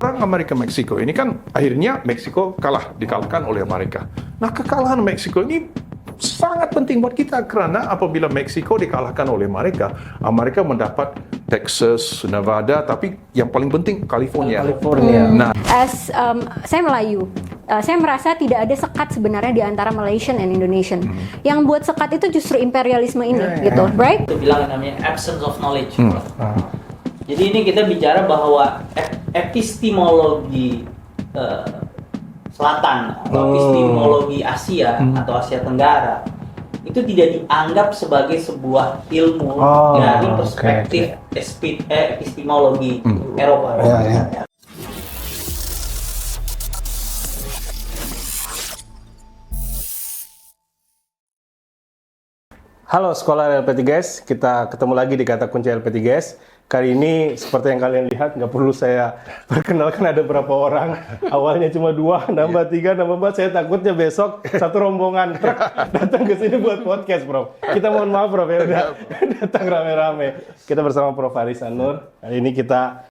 Perang Amerika-Meksiko ini kan akhirnya Meksiko dikalahkan oleh Amerika. Nah, kekalahan Meksiko ini sangat penting buat kita karena apabila Meksiko dikalahkan oleh Amerika, Amerika mendapat Texas, Nevada, tapi yang paling penting California. Nah, Saya Melayu. Saya merasa tidak ada sekat sebenarnya di antara Malaysian and Indonesian. Yang buat sekat itu justru imperialisme ini, gitu, right? Itu bilang namanya absence of knowledge. Jadi ini kita bicara bahwa epistemologi selatan atau epistemologi Asia atau Asia Tenggara itu tidak dianggap sebagai sebuah ilmu dari perspektif epistemologi Eropa. Halo Sekolah LP3S, kita ketemu lagi di Kata Kunci LP3S. Kali ini seperti yang kalian lihat, nggak perlu saya perkenalkan ada berapa orang. Awalnya cuma 2, nambah 3, nambah 4. Saya takutnya besok satu rombongan truk datang ke sini buat podcast, Prof. Kita mohon maaf, Prof, ya udah datang rame-rame. Kita bersama Prof. Haris Anur. Kali ini kita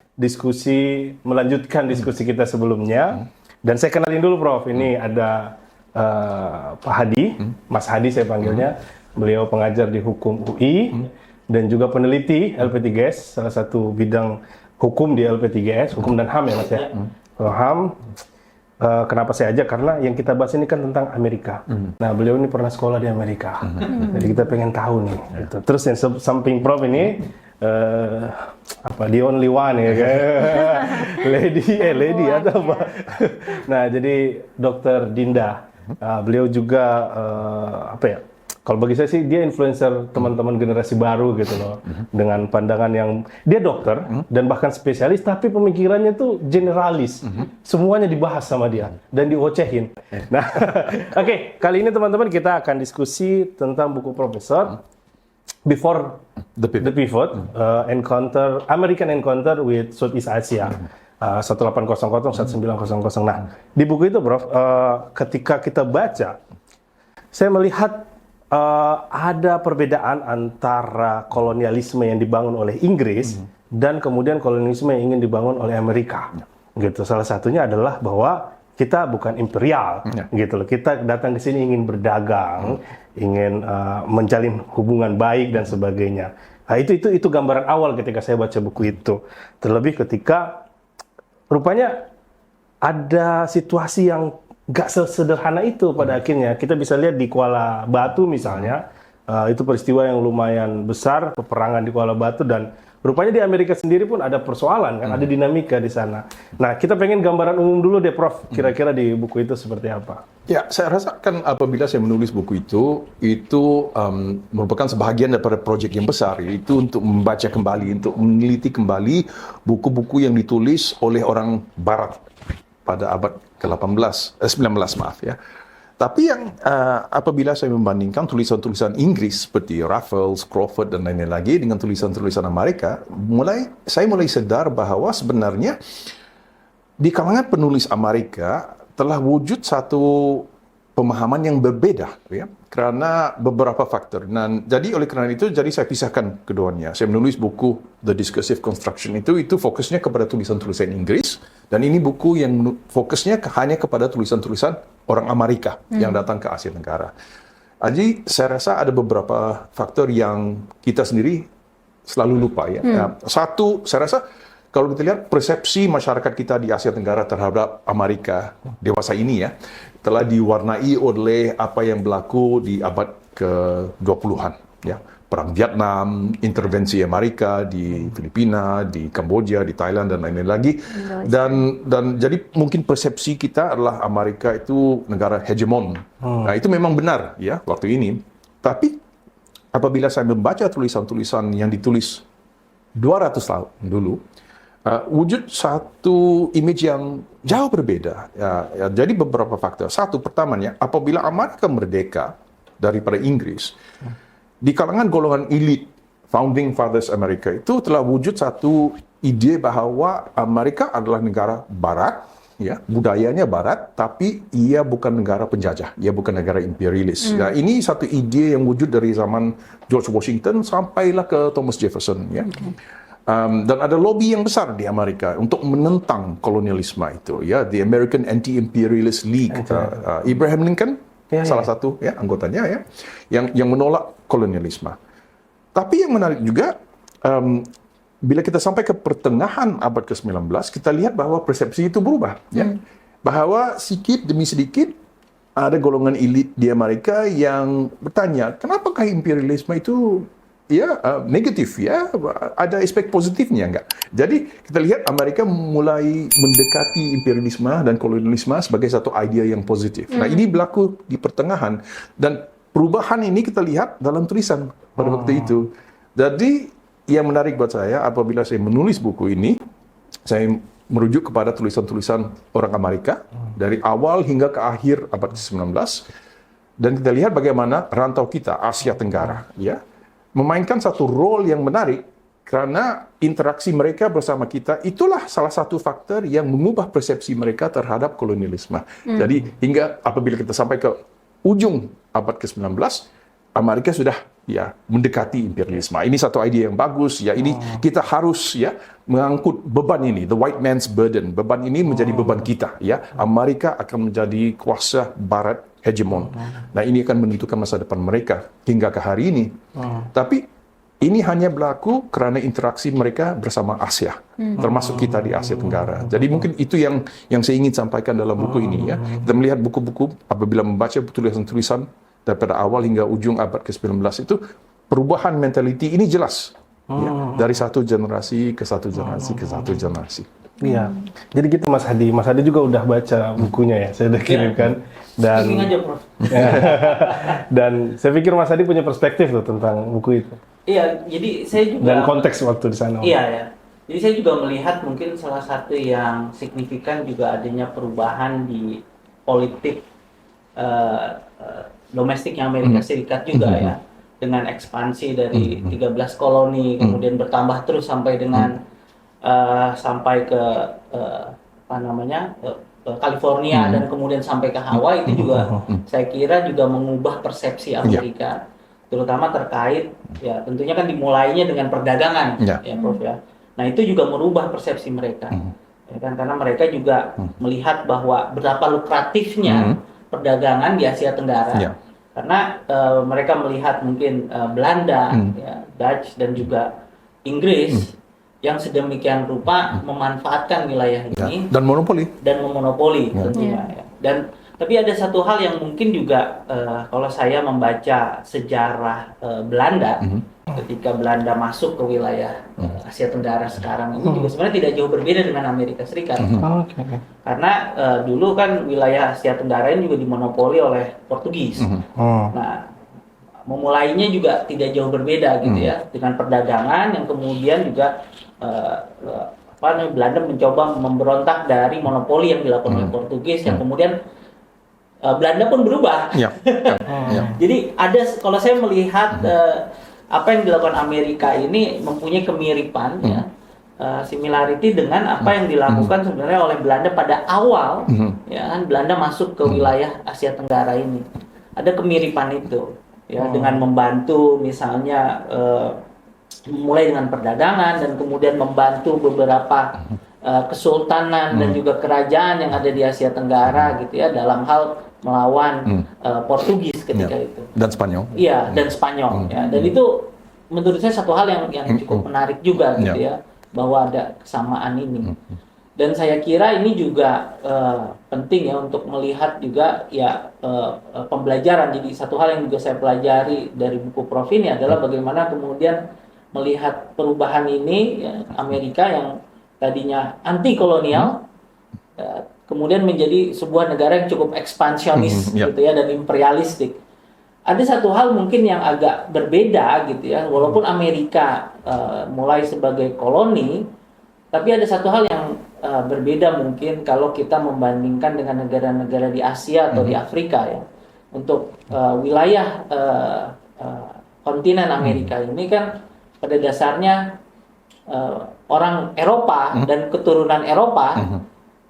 melanjutkan diskusi kita sebelumnya. Dan saya kenalin dulu, Prof. Ini ada Pak Hadi, Mas Hadi saya panggilnya. Beliau pengajar di Hukum UI dan juga peneliti LP3S, salah satu bidang hukum di LP3S, hukum dan HAM ya Mas ya. Kalau HAM, kenapa saya ajak? Karena yang kita bahas ini kan tentang Amerika. Nah, beliau ini pernah sekolah di Amerika, jadi kita pengen tahu nih. Gitu. Terus yang samping Prof ini, the only one ya, lady atau apa? Nah, jadi Dr. Dinda, beliau juga kalau bagi saya sih dia influencer teman-teman generasi baru gitu loh, dengan pandangan yang dia dokter dan bahkan spesialis, tapi pemikirannya tuh generalis, semuanya dibahas sama dia dan diocehin. Nah, oke, kali ini teman-teman kita akan diskusi tentang buku Profesor Before the Pivot, American Encounter with Southeast Asia. 1800-1900. Nah, di buku itu, Prof, ketika kita baca, saya melihat ada perbedaan antara kolonialisme yang dibangun oleh Inggris dan kemudian kolonialisme yang ingin dibangun oleh Amerika. Gitu. Salah satunya adalah bahwa kita bukan imperial, gitu loh. Kita datang ke sini ingin berdagang, ingin menjalin hubungan baik dan sebagainya. Nah, itu gambaran awal ketika saya baca buku itu. Terlebih ketika rupanya ada situasi yang gak sesederhana itu pada akhirnya. Kita bisa lihat di Kuala Batu misalnya, itu peristiwa yang lumayan besar, peperangan di Kuala Batu, dan rupanya di Amerika sendiri pun ada persoalan, kan, ada dinamika di sana. Nah, kita pengen gambaran umum dulu deh, Prof, kira-kira di buku itu seperti apa? Ya, saya rasa kan apabila saya menulis buku itu merupakan sebahagian daripada proyek yang besar, yaitu untuk membaca kembali, untuk meneliti kembali buku-buku yang ditulis oleh orang Barat pada abad ke-19 maaf ya. Tapi yang apabila saya membandingkan tulisan-tulisan Inggris seperti Raffles, Crawford dan lain-lain lagi dengan tulisan-tulisan Amerika, saya mulai sadar bahwa sebenarnya di kalangan penulis Amerika telah wujud satu pemahaman yang berbeda ya, karena beberapa faktor. Dan jadi oleh karena itu jadi saya pisahkan keduanya. Saya menulis buku The Discursive Construction itu fokusnya kepada tulisan-tulisan Inggris, dan ini buku yang fokusnya hanya kepada tulisan-tulisan orang Amerika yang datang ke Asia Tenggara. Jadi saya rasa ada beberapa faktor yang kita sendiri selalu lupa ya. Satu, saya rasa kalau kita lihat persepsi masyarakat kita di Asia Tenggara terhadap Amerika dewasa ini ya, telah diwarnai oleh apa yang berlaku di abad ke-20-an ya. Perang Vietnam, intervensi Amerika di Filipina, di Kamboja, di Thailand dan lain-lain lagi. Dan jadi mungkin persepsi kita adalah Amerika itu negara hegemon. Nah, itu memang benar ya waktu ini. Tapi apabila saya membaca tulisan-tulisan yang ditulis 200 tahun dulu, wujud satu image yang jauh berbeda. Ya, jadi beberapa faktor. Satu, pertamanya, apabila Amerika merdeka daripada Inggris, di kalangan golongan elit, founding fathers Amerika itu telah wujud satu ide bahwa Amerika adalah negara Barat, ya, budayanya Barat, tapi ia bukan negara penjajah, ia bukan negara imperialis. Nah, ini satu ide yang wujud dari zaman George Washington sampailah ke Thomas Jefferson. Ya. Dan ada lobby yang besar di Amerika untuk menentang kolonialisme itu, ya, the American Anti-Imperialist League. Abraham Lincoln salah satu ya anggotanya ya, yang menolak kolonialisme. Tapi yang menarik juga, bila kita sampai ke pertengahan abad ke-19, kita lihat bahwa persepsi itu berubah, ya, bahwa sedikit demi sedikit ada golongan elit di Amerika yang bertanya, kenapakah imperialisme itu negatif, ya, ada aspek positifnya enggak? Jadi kita lihat Amerika mulai mendekati imperialisme dan kolonialisme sebagai satu idea yang positif. Nah, ini berlaku di pertengahan, dan perubahan ini kita lihat dalam tulisan pada waktu itu. Jadi yang menarik buat saya apabila saya menulis buku ini, saya merujuk kepada tulisan-tulisan orang Amerika dari awal hingga ke akhir abad ke-19, dan kita lihat bagaimana rantau kita Asia Tenggara, ya, memainkan satu role yang menarik karena interaksi mereka bersama kita itulah salah satu faktor yang mengubah persepsi mereka terhadap kolonialisme. Jadi hingga apabila kita sampai ke ujung abad ke-19, Amerika sudah mendekati imperialisme. Ini satu ide yang bagus, ya, ini kita harus mengangkut beban ini, the white man's burden. Beban ini menjadi beban kita, ya. Amerika akan menjadi kuasa barat hegemon. Nah, ini akan menentukan masa depan mereka hingga ke hari ini. Tapi ini hanya berlaku karena interaksi mereka bersama Asia, termasuk kita di Asia Tenggara. Jadi mungkin itu yang saya ingin sampaikan dalam buku ini, ya. Kita melihat buku-buku apabila membaca tulisan-tulisan daripada awal hingga ujung abad ke-19 itu, perubahan mentality ini jelas, ya, dari satu generasi ke satu generasi ke satu generasi. Iya. Jadi gitu Mas Hadi juga udah baca bukunya ya, saya udah kirimkan. Dan aja, Prof. Dan saya pikir Mas Hadi punya perspektif tuh tentang buku itu. Iya, jadi saya juga, dan konteks waktu di sana. Iya, ya. Jadi saya juga melihat mungkin salah satu yang signifikan juga adanya perubahan di politik domestiknya Amerika Serikat juga, ya, dengan ekspansi dari 13 koloni kemudian bertambah terus sampai dengan sampai ke California dan kemudian sampai ke Hawaii. Itu juga saya kira juga mengubah persepsi Amerika, terutama terkait, ya, tentunya kan dimulainya dengan perdagangan, ya, Prof, ya. Nah, itu juga merubah persepsi mereka, ya kan, karena mereka juga melihat bahwa betapa lukratifnya perdagangan di Asia Tenggara, karena mereka melihat mungkin Belanda, ya, Dutch dan juga Inggris yang sedemikian rupa memanfaatkan wilayah ini dan memonopoli tentunya, ya. Dan tapi ada satu hal yang mungkin juga kalau saya membaca sejarah Belanda, ketika Belanda masuk ke wilayah Asia Tenggara sekarang ini juga sebenarnya tidak jauh berbeda dengan Amerika Serikat. Karena dulu kan wilayah Asia Tenggara ini juga dimonopoli oleh Portugis. Nah, memulainya juga tidak jauh berbeda gitu, ya, dengan perdagangan yang kemudian juga Belanda mencoba memberontak dari monopoli yang dilakukan oleh Portugis, yang kemudian Belanda pun berubah. Jadi ada, kalau saya melihat apa yang dilakukan Amerika ini mempunyai kemiripan, ya, similarity dengan apa yang dilakukan sebenarnya oleh Belanda pada awal, ya kan, Belanda masuk ke wilayah Asia Tenggara ini. Ada kemiripan itu, ya, dengan membantu misalnya mulai dengan perdagangan dan kemudian membantu beberapa kesultanan dan juga kerajaan yang ada di Asia Tenggara, gitu, ya, dalam hal melawan Portugis ketika itu. Dan Spanyol. Iya, dan Spanyol, ya. Dan itu menurut saya satu hal yang cukup menarik juga, gitu, ya, bahwa ada kesamaan ini. Dan saya kira ini juga penting, ya, untuk melihat juga, ya, pembelajaran. Jadi satu hal yang juga saya pelajari dari buku Prof ini adalah bagaimana kemudian melihat perubahan ini, ya, Amerika yang tadinya anti kolonial, kemudian menjadi sebuah negara yang cukup ekspansionis, gitu, ya, dan imperialistik. Ada satu hal mungkin yang agak berbeda, gitu, ya, walaupun Amerika mulai sebagai koloni, tapi ada satu hal yang berbeda mungkin kalau kita membandingkan dengan negara-negara di Asia atau di Afrika, ya. Untuk wilayah kontinen Amerika ini kan pada dasarnya orang Eropa dan keturunan Eropa,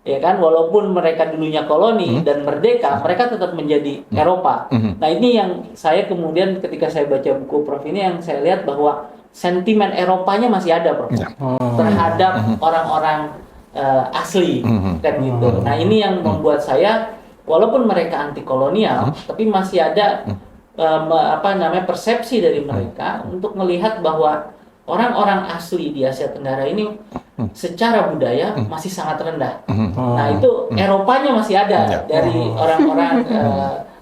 ya kan, walaupun mereka dulunya koloni dan merdeka, mereka tetap menjadi Eropa. Nah, ini yang saya kemudian ketika saya baca buku Prof ini, yang saya lihat bahwa sentimen Eropanya masih ada, Prof. Terhadap orang-orang asli kan gitu. Nah, ini yang membuat saya, walaupun mereka anti kolonial, tapi masih ada persepsi dari mereka untuk melihat bahwa orang-orang asli di Asia Tenggara ini secara budaya masih sangat rendah. Nah, itu Eropanya masih ada dari orang-orang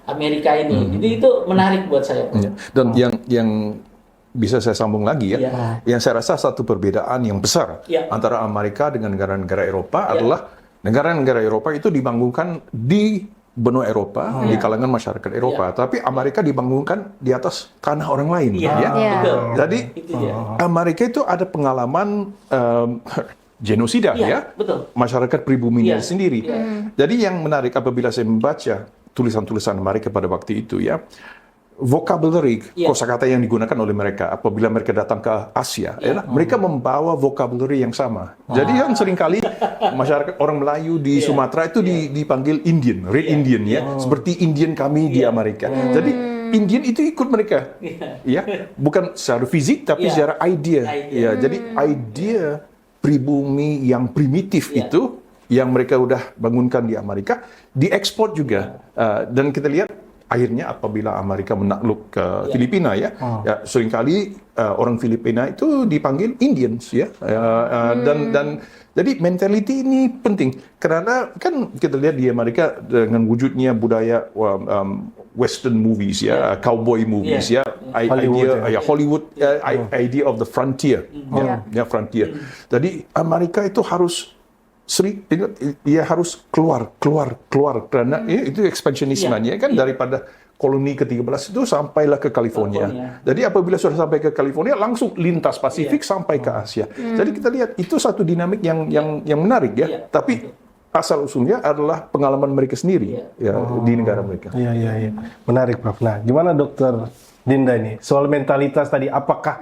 Amerika ini. Jadi itu menarik buat saya. Dan yang bisa saya sambung lagi ya, yang saya rasa satu perbedaan yang besar antara Amerika dengan negara-negara Eropa adalah negara-negara Eropa itu dibangunkan di benua Eropa, di kalangan masyarakat Eropa, tapi Amerika dibangunkan di atas tanah orang lain. Betul. Jadi Amerika itu ada pengalaman genosida betul. masyarakat pribuminya sendiri. Jadi yang menarik apabila saya membaca tulisan-tulisan Amerika pada waktu itu ya, vocabulary, kosakata yang digunakan oleh mereka apabila mereka datang ke Asia, mereka membawa vocabulary yang sama. Jadi yang seringkali masyarakat orang Melayu di Sumatera itu dipanggil Indian, Red Indian ya, seperti Indian kami di Amerika. Jadi Indian itu ikut mereka, ya, bukan secara fisik tapi secara idea. Ya, jadi idea pribumi yang primitif itu yang mereka udah bangunkan di Amerika diekspor juga, dan kita lihat akhirnya apabila Amerika menakluk ke Filipina ya seringkali orang Filipina itu dipanggil Indians ya, dan jadi mentality ini penting karena kan kita lihat di Amerika dengan wujudnya budaya Western movies ya, cowboy movies ya, Hollywood idea of the frontier frontier. Jadi Amerika itu harus dia harus keluar karena itu expansionismenya kan daripada koloni ke-13 itu sampailah ke California. Jadi apabila sudah sampai ke California langsung lintas Pasifik sampai ke Asia. Jadi kita lihat itu satu dinamik yang menarik ya. Tapi asal usulnya adalah pengalaman mereka sendiri di negara mereka. Iya. Menarik, Prof. Nah, gimana Dokter Dinda ini soal mentalitas tadi, apakah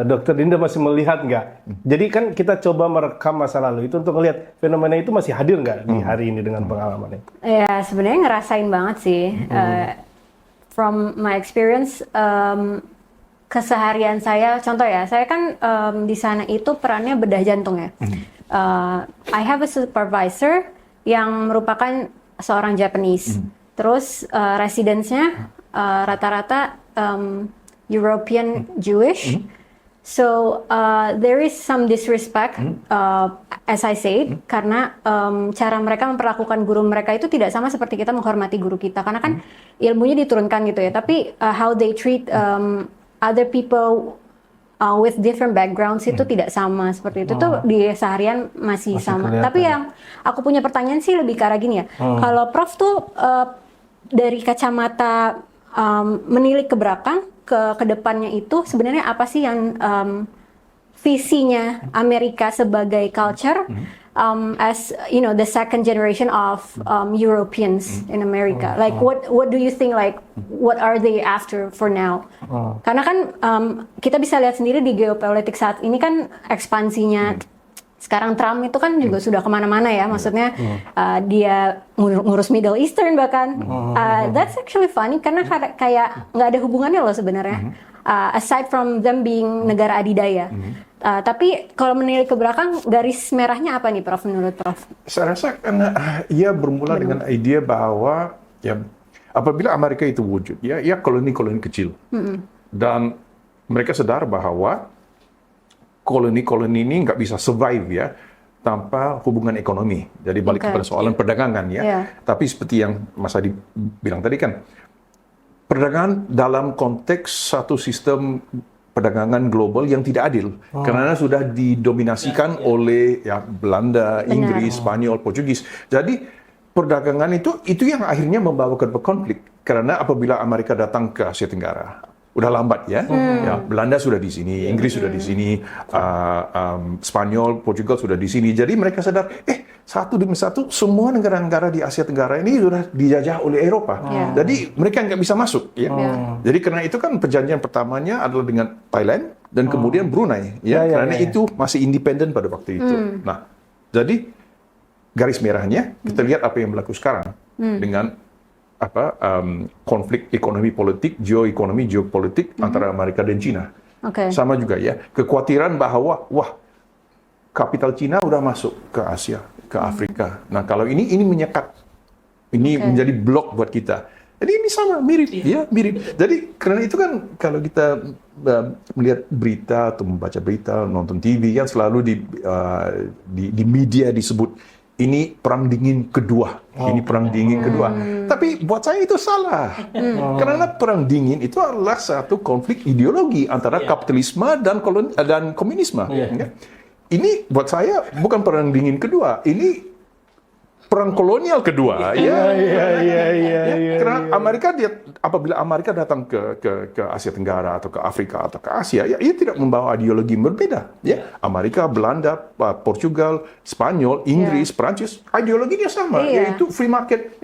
Dokter Dinda masih melihat nggak? Jadi kan kita coba merekam masa lalu itu untuk melihat fenomena itu masih hadir nggak di hari ini dengan pengalaman itu? Ya sebenarnya ngerasain banget sih. From my experience, keseharian saya, contoh ya, saya kan di sana itu perannya bedah jantung ya. I have a supervisor yang merupakan seorang Japanese. Terus residence-nya rata-rata European Jewish, so there is some disrespect, as I said, karena cara mereka memperlakukan guru mereka itu tidak sama seperti kita menghormati guru kita, karena kan ilmunya diturunkan gitu ya, tapi how they treat other people with different backgrounds itu tidak sama seperti itu. Tuh di seharian masih sama. Kelihatan. Tapi yang aku punya pertanyaan sih lebih ke arah gini ya, kalau Prof tuh dari kacamata menilik ke belakang, ke depannya itu sebenarnya apa sih yang visinya Amerika sebagai culture as you know the second generation of Europeans in America, like what do you think, like what are they after for now? Karena kan kita bisa lihat sendiri di geopolitik saat ini kan ekspansinya. Sekarang Trump itu kan juga sudah kemana-mana ya, maksudnya dia ngurus Middle Eastern bahkan. That's actually funny karena kayak nggak ada hubungannya loh sebenarnya. Aside from them being negara adidaya. Tapi kalau menilik ke belakang, garis merahnya apa nih, Prof, menurut Prof? Saya rasa karena ia bermula dengan ide bahwa ya apabila Amerika itu wujud ya koloni-koloni kecil dan mereka sadar bahwa koloni-koloni ini nggak bisa survive ya tanpa hubungan ekonomi. Jadi balik kepada soalan perdagangan ya. Tapi seperti yang Mas Adi bilang tadi kan, perdagangan dalam konteks satu sistem perdagangan global yang tidak adil karena sudah didominasikan oleh Belanda, Inggris, Spanyol, Portugis. Jadi perdagangan itu yang akhirnya membawa ke konflik karena apabila Amerika datang ke Asia Tenggara udah lambat ya. Belanda sudah di sini, Inggris sudah di sini, Spanyol, Portugal sudah di sini. Jadi mereka sadar, satu demi satu semua negara-negara di Asia Tenggara ini sudah dijajah oleh Eropa. Jadi mereka nggak bisa masuk. Ya. Jadi karena itu kan perjanjian pertamanya adalah dengan Thailand dan kemudian Brunei. Karena itu masih independen pada waktu itu. Nah, jadi garis merahnya kita lihat apa yang berlaku sekarang dengan konflik ekonomi politik, geopolitik antara Amerika dan China. Oke. Sama juga ya. Kekhawatiran bahwa wah kapital Cina udah masuk ke Asia, ke Afrika. Nah, kalau ini menyekat. Ini menjadi blok buat kita. Jadi ini sama, mirip, ya, mirip. Jadi karena itu kan kalau kita melihat berita atau membaca berita, nonton TV kan selalu di media disebut ini perang dingin kedua, ini perang dingin kedua. Tapi buat saya itu salah, karena perang dingin itu adalah satu konflik ideologi antara kapitalisme dan komunisme. Ya. Ini buat saya bukan perang dingin kedua, ini perang kolonial kedua, ya. Karena Amerika apabila Amerika datang ke Asia Tenggara atau ke Afrika atau ke Asia, ya, ia tidak membawa ideologi yang berbeda, ya. Amerika, Belanda, Portugal, Spanyol, Inggris, Prancis, ideologinya sama, yaitu free market,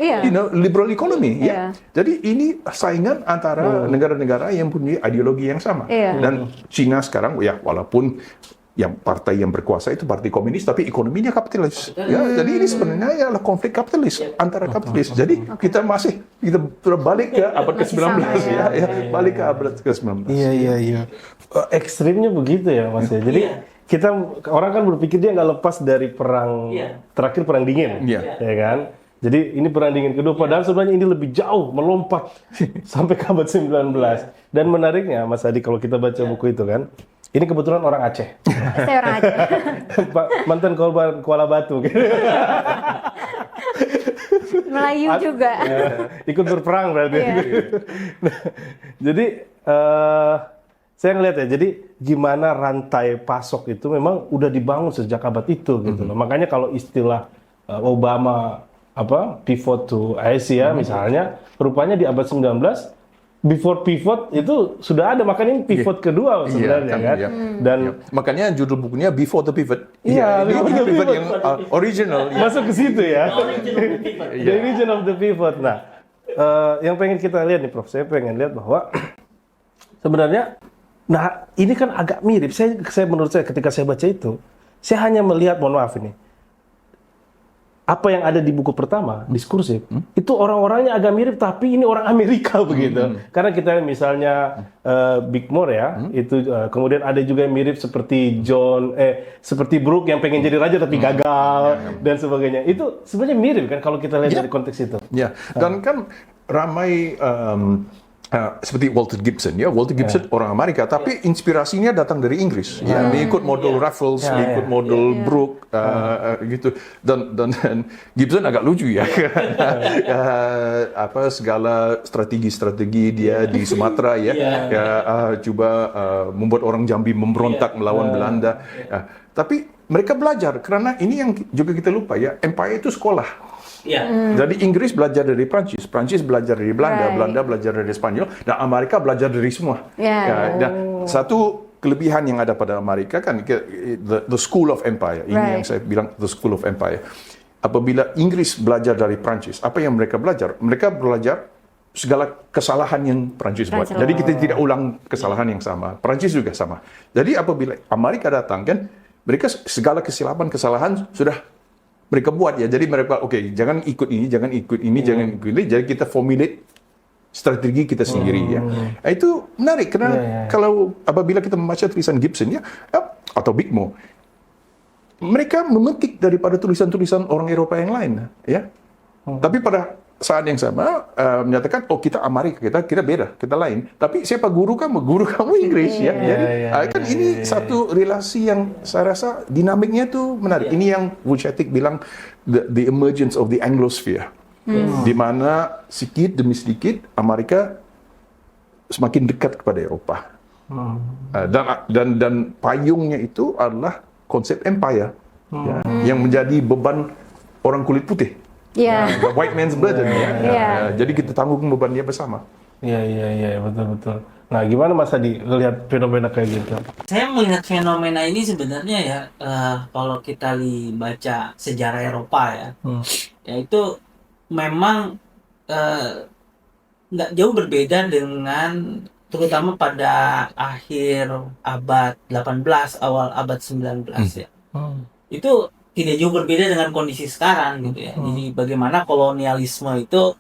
liberal economy, ya. Jadi ini saingan antara negara-negara yang punya ideologi yang sama. Dan Cina sekarang, ya, walaupun yang partai yang berkuasa itu partai komunis, tapi ekonominya kapitalis. Ya, jadi ini sebenarnya adalah konflik kapitalis antara kapitalis. Jadi kita berbalik ke abad ke-19 balik ke abad ke-19. Iya. Ekstrimnya begitu ya, Mas ya. Jadi kita orang kan berpikir dia nggak lepas dari perang terakhir perang dingin, ya kan? Jadi ini perang dingin kedua, padahal sebenarnya ini lebih jauh melompat sampai ke abad 19. Dan menariknya, Mas Adi, kalau kita baca buku itu kan, ini kebetulan orang Aceh. Saya orang Aceh. Mantan korban Kuala Batu. Melayu juga. Ikut berperang berarti. Nah, jadi saya ngelihat ya, jadi gimana rantai pasok itu memang udah dibangun sejak abad itu gitu loh. Makanya kalau istilah Obama pivot to Asia misalnya, rupanya di abad 19 before pivot itu sudah ada, makanya ini pivot kedua sebenarnya kan. Dan makanya judul bukunya Before the Pivot. Before the pivot yang original. Masuk ke situ ya. The origin of the pivot. Nah, yang pengen kita lihat nih, Prof. Saya pengen lihat bahwa sebenarnya, nah ini kan agak mirip. Saya menurut saya ketika saya baca itu, saya hanya melihat, mohon maaf ini, apa yang ada di buku pertama, diskursif, itu orang-orangnya agak mirip, tapi ini orang Amerika begitu. Karena kita misalnya Bigmore ya, itu kemudian ada juga yang mirip seperti seperti Brooke yang pengen jadi raja tapi gagal dan sebagainya. Itu sebenarnya mirip kan kalau kita lihat dari konteks itu. Ya, dan kan ramai seperti Walter Gibson, ya. Walter Gibson orang Amerika, tapi inspirasinya datang dari Inggris. Ya, dia ikut model Raffles, dia ikut model Brooke, gitu. Dan Gibson agak lucu ya, segala strategi dia di Sumatera ya, coba membuat orang Jambi memberontak melawan Belanda. Tapi mereka belajar, karena ini yang juga kita lupa ya, empire itu sekolah. Jadi Inggris belajar dari Prancis, Prancis belajar dari Belanda, Belanda belajar dari Spanyol, dan Amerika belajar dari semua. Dan satu kelebihan yang ada pada Amerika kan the school of empire. Ini yang saya bilang the school of empire. Apabila Inggris belajar dari Prancis, apa yang mereka belajar? Mereka belajar segala kesalahan yang Prancis buat. Jadi kita tidak ulang kesalahan yang sama. Prancis juga sama. Jadi apabila Amerika datang kan, mereka segala kesalahan sudah mereka buat ya. Jadi mereka jangan ikut ini, jangan ikut ini, jangan ikut ini. Jadi kita formulate strategi kita sendiri ya. Itu menarik karena kalau apabila kita membaca tulisan Gibson ya atau Bigmore, mereka memetik daripada tulisan-tulisan orang Eropa yang lain ya. Tapi pada saat yang sama menyatakan kita Amerika, kita beda, kita lain. Tapi siapa guru kamu Inggris ya. Jadi kan ini satu relasi yang saya rasa dinamiknya tuh menarik. Ini yang Vucetich bilang the emergence of the Anglosphere. Di mana sedikit demi sedikit Amerika semakin dekat kepada Eropa. Dan payungnya itu adalah konsep empire yang menjadi beban orang kulit putih. The white man's burden. Jadi kita tanggung bebannya bersama. Iya, betul. Nah, gimana Mas Adi ngelihat fenomena kayak gitu? Saya melihat fenomena ini sebenarnya ya, kalau kita baca sejarah Eropa ya, itu memang nggak jauh berbeda dengan terutama pada akhir abad 18, awal abad 19 ya. Itu tidak jauh berbeda dengan kondisi sekarang gitu ya. Jadi bagaimana kolonialisme itu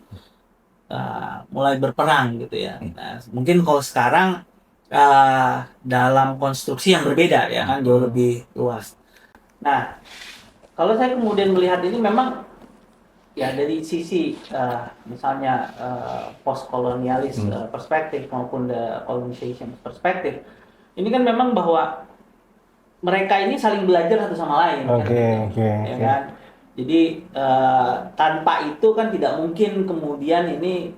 mulai berperang gitu ya. Nah, mungkin kalau sekarang dalam konstruksi yang berbeda ya kan, jauh lebih luas. Nah, kalau saya kemudian melihat ini memang ya dari sisi misalnya post-kolonialis perspektif maupun the colonization perspektif, ini kan memang bahwa mereka ini saling belajar satu sama lain, ya kan. Jadi tanpa itu kan tidak mungkin kemudian ini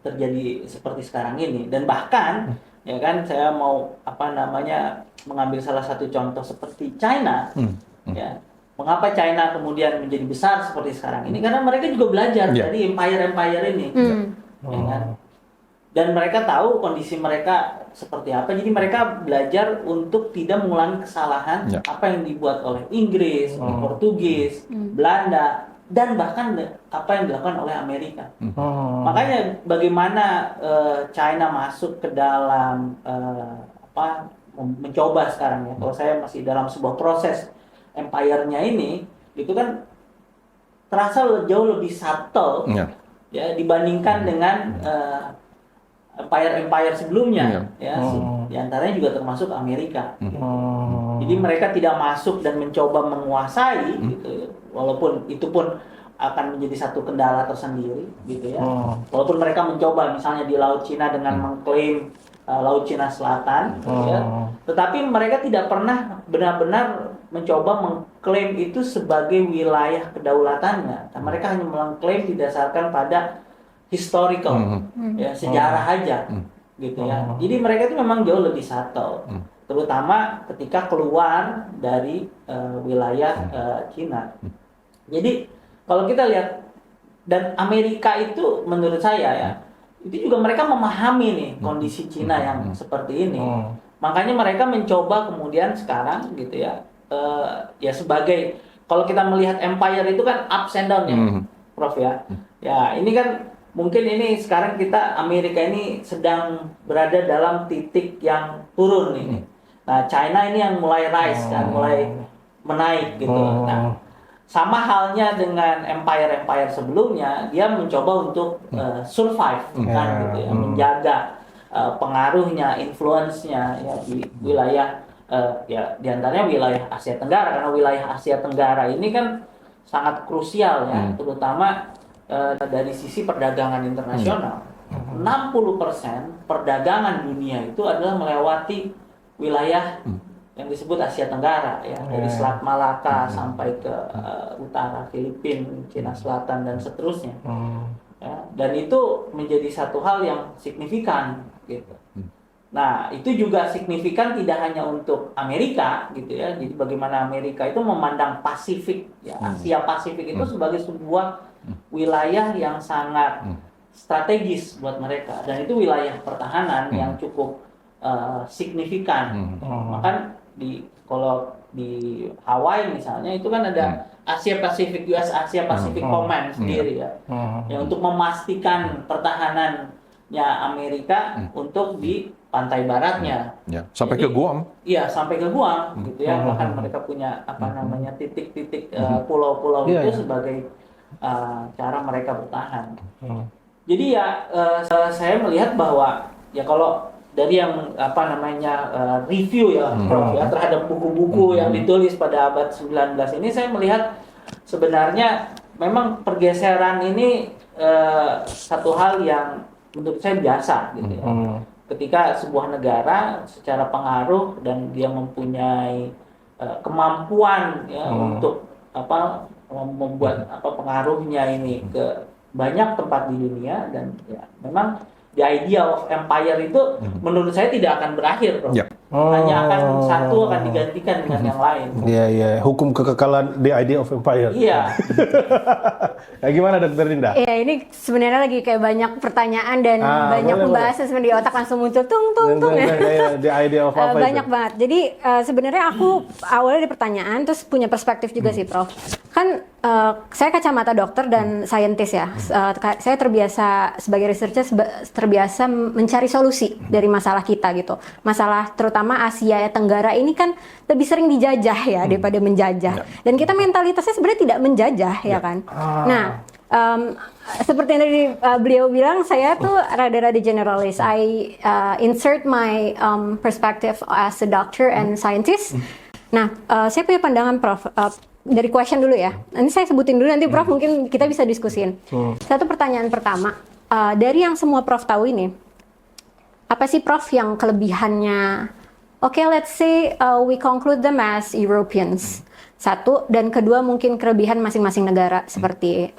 terjadi seperti sekarang ini. Dan bahkan ya kan, saya mau mengambil salah satu contoh seperti China, ya. Mengapa China kemudian menjadi besar seperti sekarang ini? Karena mereka juga belajar dari empire ini, ya kan? Dan mereka tahu kondisi mereka seperti apa, jadi mereka belajar untuk tidak mengulangi kesalahan apa yang dibuat oleh Inggris, Portugis, Belanda, dan bahkan apa yang dilakukan oleh Amerika. Makanya bagaimana China masuk ke dalam mencoba sekarang ya, kalau saya masih dalam sebuah proses empire-nya ini, itu kan terasa jauh lebih subtle ya dibandingkan dengan empire sebelumnya, ya, di antaranya juga termasuk Amerika. Jadi mereka tidak masuk dan mencoba menguasai, gitu, walaupun itu pun akan menjadi satu kendala tersendiri, gitu ya. Walaupun mereka mencoba, misalnya di Laut Cina dengan mengklaim Laut Cina Selatan, ya, tetapi mereka tidak pernah benar-benar mencoba mengklaim itu sebagai wilayah kedaulatannya. Nah, mereka hanya mengklaim didasarkan pada historical, ya, sejarah aja, gitu ya. Jadi mereka itu memang jauh lebih subtle, terutama ketika keluar dari wilayah Cina. Jadi kalau kita lihat, dan Amerika itu menurut saya ya, itu juga mereka memahami nih kondisi Cina yang seperti ini. Makanya mereka mencoba kemudian sekarang gitu ya, ya sebagai, kalau kita melihat empire itu kan ups and down ya, Prof ya. Ya ini kan mungkin ini sekarang kita Amerika ini sedang berada dalam titik yang turun ini. Nah, China ini yang mulai rise kan, mulai menaik gitu. Nah, sama halnya dengan empire sebelumnya, dia mencoba untuk survive kan gitu ya, menjaga pengaruhnya, influence-nya ya di wilayah ya diantaranya wilayah Asia Tenggara, karena wilayah Asia Tenggara ini kan sangat krusial ya, terutama dari sisi perdagangan internasional. 60% perdagangan dunia itu adalah melewati wilayah yang disebut Asia Tenggara ya, dari Selat Malaka sampai ke utara Filipina, Cina Selatan dan seterusnya. Ya, dan itu menjadi satu hal yang signifikan gitu. Nah, itu juga signifikan tidak hanya untuk Amerika gitu ya. Jadi bagaimana Amerika itu memandang Pasifik ya, Asia Pasifik itu sebagai sebuah wilayah yang sangat strategis buat mereka, dan itu wilayah pertahanan yang cukup signifikan. Maka kalau di Hawaii misalnya itu kan ada Asia Pacific, US Asia Pacific Command sendiri ya, yang untuk memastikan pertahanannya Amerika untuk di pantai baratnya. Sampai ke Guam. Iya, sampai ke Guam gitu ya. Bahkan mereka punya titik-titik pulau-pulau itu sebagai cara mereka bertahan. Jadi ya saya melihat bahwa ya kalau dari yang review ya, Prof ya, terhadap buku-buku yang ditulis pada abad 19 ini, saya melihat sebenarnya memang pergeseran ini satu hal yang menurut saya biasa gitu ya. Ketika sebuah negara secara pengaruh dan dia mempunyai kemampuan ya untuk membuat pengaruhnya ini ke banyak tempat di dunia, dan ya memang the idea of empire itu menurut saya tidak akan berakhir, Bro. Hanya akan satu akan digantikan dengan yang lain. Iya, hukum kekekalan the idea of empire. Iya. Nah, gimana Dr. Dinda? Iya, ini sebenarnya lagi kayak banyak pertanyaan dan banyak pembahasan sebenarnya di otak langsung muncul tung ya. The idea of apa banyak banget. Jadi sebenarnya aku awalnya ada pertanyaan, terus punya perspektif juga sih, Prof. Kan saya kacamata dokter dan saintis ya. Saya terbiasa sebagai researcher terbiasa mencari solusi dari masalah kita gitu. Masalah terutama Asia Tenggara ini kan lebih sering dijajah ya daripada menjajah. Dan kita mentalitasnya sebenarnya tidak menjajah ya kan. Nah, Seperti yang tadi beliau bilang, saya tuh rada-rada generalis. I insert my perspective as a doctor and scientist. Nah, saya punya pandangan, Prof. Dari question dulu ya. Nanti saya sebutin dulu, nanti Prof mungkin kita bisa diskusin. Satu pertanyaan pertama, dari yang semua Prof tahu ini, apa sih Prof yang kelebihannya? Oke, let's say we conclude them as Europeans. Satu, dan kedua mungkin kelebihan masing-masing negara seperti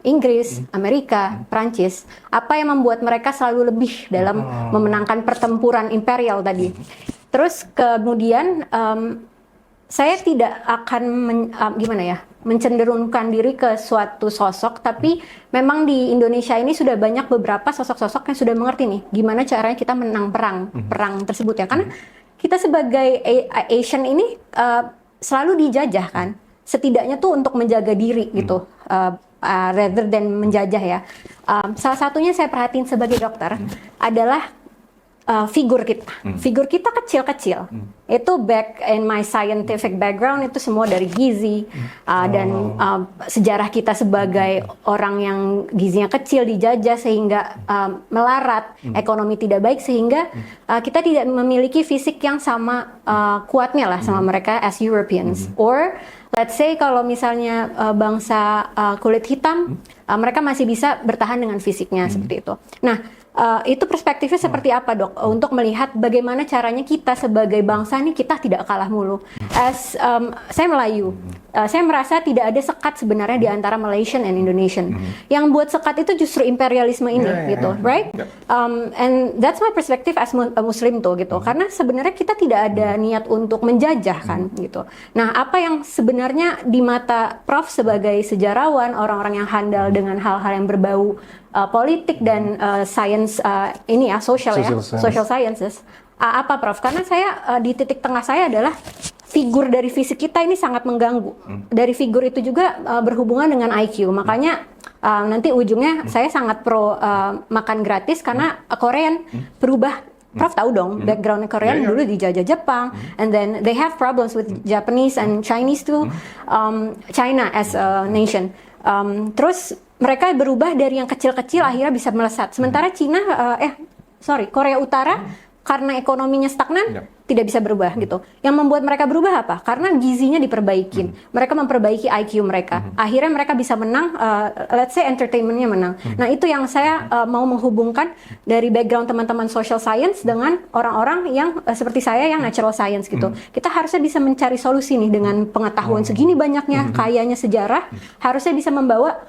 Inggris, Amerika, Prancis. Apa yang membuat mereka selalu lebih dalam memenangkan pertempuran imperial tadi? Terus kemudian saya tidak akan mencenderungkan diri ke suatu sosok, tapi memang di Indonesia ini sudah banyak beberapa sosok-sosok yang sudah mengerti nih gimana caranya kita menang perang tersebut ya, karena kita sebagai Asian ini selalu dijajah kan, setidaknya tuh untuk menjaga diri gitu, rather than menjajah ya. Salah satunya saya perhatiin sebagai dokter adalah figur kita. Figur kita kecil-kecil. Itu back in my scientific background itu semua dari gizi dan sejarah kita sebagai orang yang gizinya kecil dijajah sehingga melarat, ekonomi tidak baik sehingga kita tidak memiliki fisik yang sama kuatnya lah sama mereka as Europeans. Or let's say kalau misalnya bangsa kulit hitam, mereka masih bisa bertahan dengan fisiknya seperti itu. Nah, itu perspektifnya seperti apa dok? Untuk melihat bagaimana caranya kita sebagai bangsa nih kita tidak kalah mulu. Saya Melayu, saya merasa tidak ada sekat sebenarnya di antara Malaysian and Indonesian. Yang buat sekat itu justru imperialisme ini, gitu, right? And that's my perspective as Muslim tuh, gitu. Karena sebenarnya kita tidak ada niat untuk menjajah kan, gitu. Nah, apa yang sebenarnya di mata Prof sebagai sejarawan, orang-orang yang handal dengan hal-hal yang berbau politik dan science ini ya, social sciences. Apa Prof? Karena saya di titik tengah saya adalah figur dari fisik kita ini sangat mengganggu. Dari figur itu juga berhubungan dengan IQ. Makanya nanti ujungnya saya sangat pro makan gratis karena Korean berubah. Prof tahu dong, background Korean dulu dijajah Jepang, and then they have problems with Japanese and Chinese too, China as a nation. Terus mereka berubah dari yang kecil-kecil akhirnya bisa melesat. Sementara Korea Utara karena ekonominya stagnan tidak bisa berubah gitu. Yang membuat mereka berubah apa? Karena gizinya diperbaikin. Mereka memperbaiki IQ mereka. Akhirnya mereka bisa menang, let's say entertainmentnya menang. Nah itu yang saya mau menghubungkan dari background teman-teman social science dengan orang-orang yang seperti saya yang natural science gitu. Kita harusnya bisa mencari solusi nih dengan pengetahuan segini banyaknya, kayanya sejarah, harusnya bisa membawa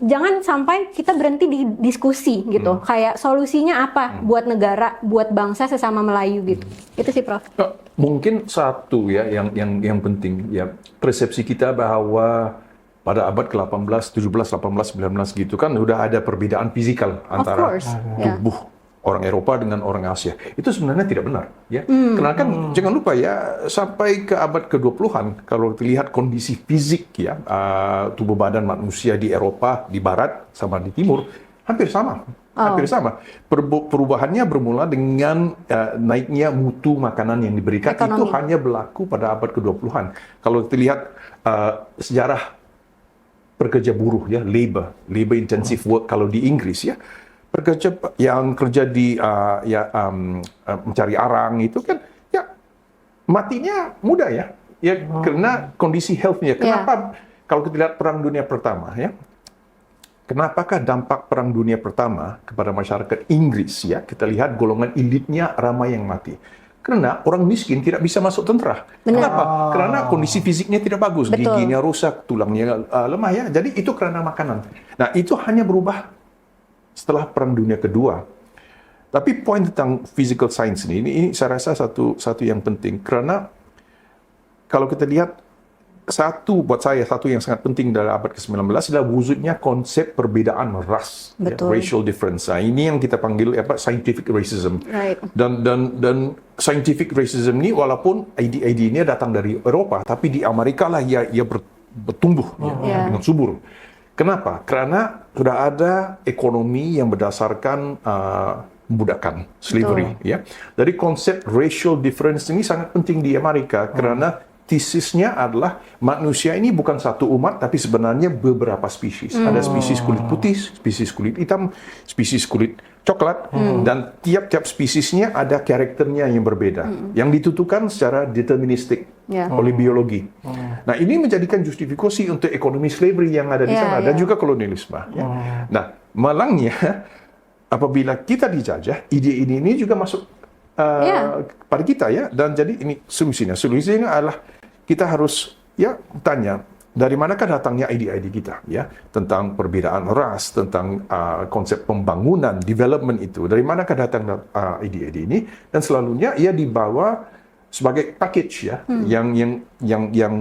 jangan sampai kita berhenti di diskusi gitu. Kayak solusinya apa buat negara, buat bangsa sesama Melayu gitu. Itu sih Prof. Mungkin satu ya yang penting ya, persepsi kita bahwa pada abad ke-18, 17, 18, 19 gitu kan udah ada perbedaan fisikal antara tubuh orang Eropa dengan orang Asia. Itu sebenarnya tidak benar ya. Karena kan jangan lupa ya, sampai ke abad ke-20-an kalau lihat kondisi fisik ya, tubuh badan manusia di Eropa, di barat sama di timur hampir sama. Hampir sama. Perubahannya bermula dengan naiknya mutu makanan yang diberikan. Ekonomi. Itu hanya berlaku pada abad ke-20-an. Kalau kita lihat sejarah pekerja buruh ya, labor intensive work kalau di Inggris ya, pekerja yang kerja di mencari arang itu kan ya matinya muda ya karena kondisi health-nya. Kenapa kalau kita lihat Perang Dunia Pertama ya, kenapakah dampak Perang Dunia Pertama kepada masyarakat Inggris ya, kita lihat golongan elitnya ramai yang mati karena orang miskin tidak bisa masuk tentara. Kenapa? Karena kondisi fisiknya tidak bagus. Betul. Giginya rusak, tulangnya lemah ya, jadi itu karena makanan. Nah itu hanya berubah setelah Perang Dunia Kedua. Tapi poin tentang physical science ini saya rasa satu yang penting, karena kalau kita lihat buat saya satu yang sangat penting dalam abad ke-19 adalah wujudnya konsep perbedaan ras, ya, racial difference. Nah, ini yang kita panggil scientific racism. Right. Dan scientific racism ini walaupun ide ini datang dari Eropa, tapi di Amerika lah ia bertumbuh dengan subur. Kenapa? Karena sudah ada ekonomi yang berdasarkan membudakan slavery. Ya. Jadi konsep racial difference ini sangat penting di Amerika karena tesisnya adalah manusia ini bukan satu umat, tapi sebenarnya beberapa spesies. Ada spesies kulit putih, spesies kulit hitam, spesies kulit coklat, dan tiap-tiap spesiesnya ada karakternya yang berbeda, yang ditentukan secara deterministik oleh biologi. Nah, ini menjadikan justifikasi untuk ekonomi slavery yang ada di sana, dan juga kolonialisme. Nah, malangnya, apabila kita dijajah, ide-ide ini juga masuk pada kita, ya. Dan jadi ini solusinya. Solusinya adalah kita harus tanya dari manakah datangnya ide-ide kita, ya, tentang perbedaan ras, tentang konsep pembangunan, development itu. Dari manakah datang ide-ide ini? Dan selalunya ia dibawa sebagai package, ya, yang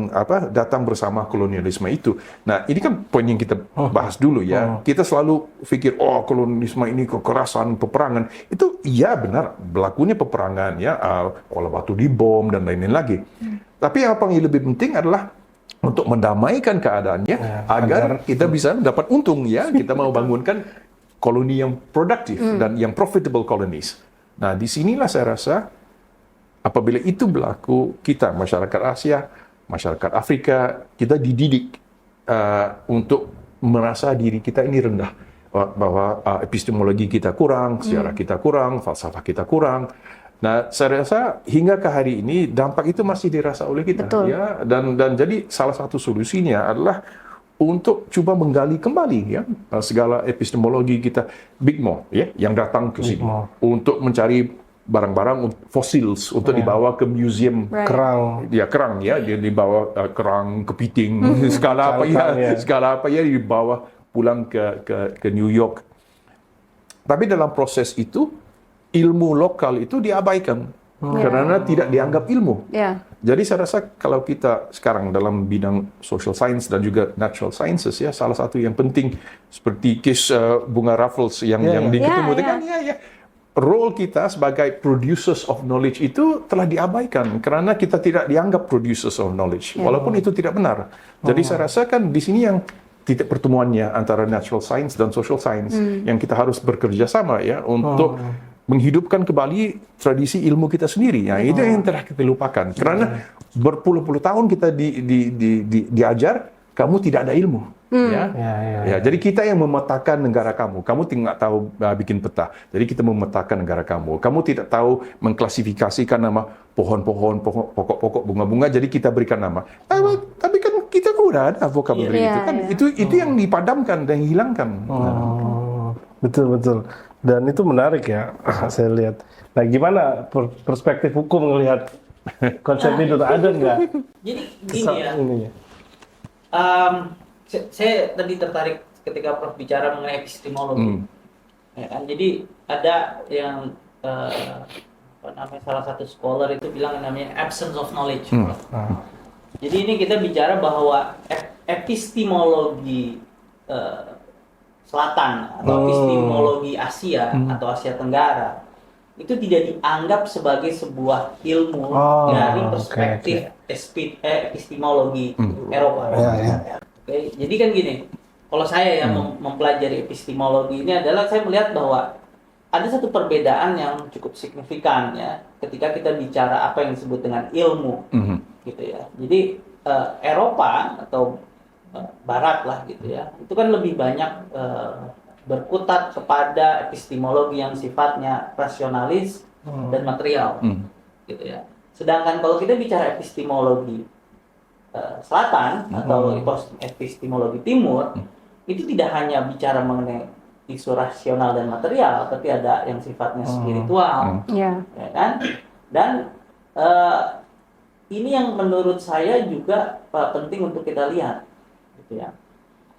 datang bersama kolonialisme itu. Nah, ini kan poin yang kita bahas dulu, ya. Kita selalu pikir, kolonialisme ini kekerasan, peperangan. Itu benar, berlakunya peperangan, ya, olah batu dibom dan lain-lain lagi. Tapi apa yang lebih penting adalah untuk mendamaikan keadaannya agar kita bisa mendapat untung, ya. Kita mau bangunkan koloni yang produktif dan yang profitable colonies. Nah, disinilah saya rasa apabila itu berlaku, kita, masyarakat Asia, masyarakat Afrika, kita dididik untuk merasa diri kita ini rendah. Bahwa epistemologi kita kurang, sejarah kita kurang, falsafah kita kurang. Nah, saya rasa hingga ke hari ini dampak itu masih dirasa oleh kita. Betul. Ya, dan jadi salah satu solusinya adalah untuk coba menggali kembali, ya, segala epistemologi kita, Big Mo, ya, yang datang ke sini untuk mencari barang-barang fossils untuk dibawa ke museum Kerang. Ya, kerang, ya, dia dibawa kerang, kepiting, segala apa ya dibawa pulang ke New York. Tapi dalam proses itu ilmu lokal itu diabaikan karena tidak dianggap ilmu. Jadi saya rasa kalau kita sekarang dalam bidang social science dan juga natural sciences, ya, salah satu yang penting seperti case bunga Raffles yang diketemukan, role kita sebagai producers of knowledge itu telah diabaikan karena kita tidak dianggap producers of knowledge, walaupun itu tidak benar. Jadi saya rasa kan di sini yang titik pertemuannya antara natural science dan social science yang kita harus bekerja sama, ya, untuk menghidupkan kembali tradisi ilmu kita sendiri. Ya, itu yang telah kita lupakan. Karena berpuluh-puluh tahun kita diajar kamu tidak ada ilmu. Ya, jadi kita yang memetakan negara kamu. Kamu tidak tahu bikin peta. Jadi kita memetakan negara kamu. Kamu tidak tahu mengklasifikasikan nama pohon-pohon, pokok-pokok, bunga-bunga. Jadi kita berikan nama. Tapi kan kita udah ada vocabulary itu kan. Itu yang dipadamkan dan hilangkan. Betul. Dan itu menarik, ya, saya lihat. Nah, gimana perspektif hukum melihat konsep itu? Ada nggak? Jadi gini, ya. Saya tadi tertarik ketika Prof bicara mengenai epistemologi. Ya kan? Jadi ada yang salah satu scholar itu bilang namanya absence of knowledge. Jadi ini kita bicara bahwa epistemologi Selatan atau epistemologi Asia atau Asia Tenggara itu tidak dianggap sebagai sebuah ilmu dari perspektif epistemologi Eropa. Oke, jadi kan gini, kalau saya mempelajari epistemologi ini adalah saya melihat bahwa ada satu perbedaan yang cukup signifikan, ya, ketika kita bicara apa yang disebut dengan ilmu, gitu, ya. Jadi Eropa atau Barat lah, gitu, ya, itu kan lebih banyak berkutat kepada epistemologi yang sifatnya rasionalis dan material, gitu, ya. Sedangkan kalau kita bicara epistemologi Selatan atau epistemologi Timur, itu tidak hanya bicara mengenai isu rasional dan material, tapi ada yang sifatnya spiritual, ya kan? Dan ini yang menurut saya juga penting untuk kita lihat, gitu, ya.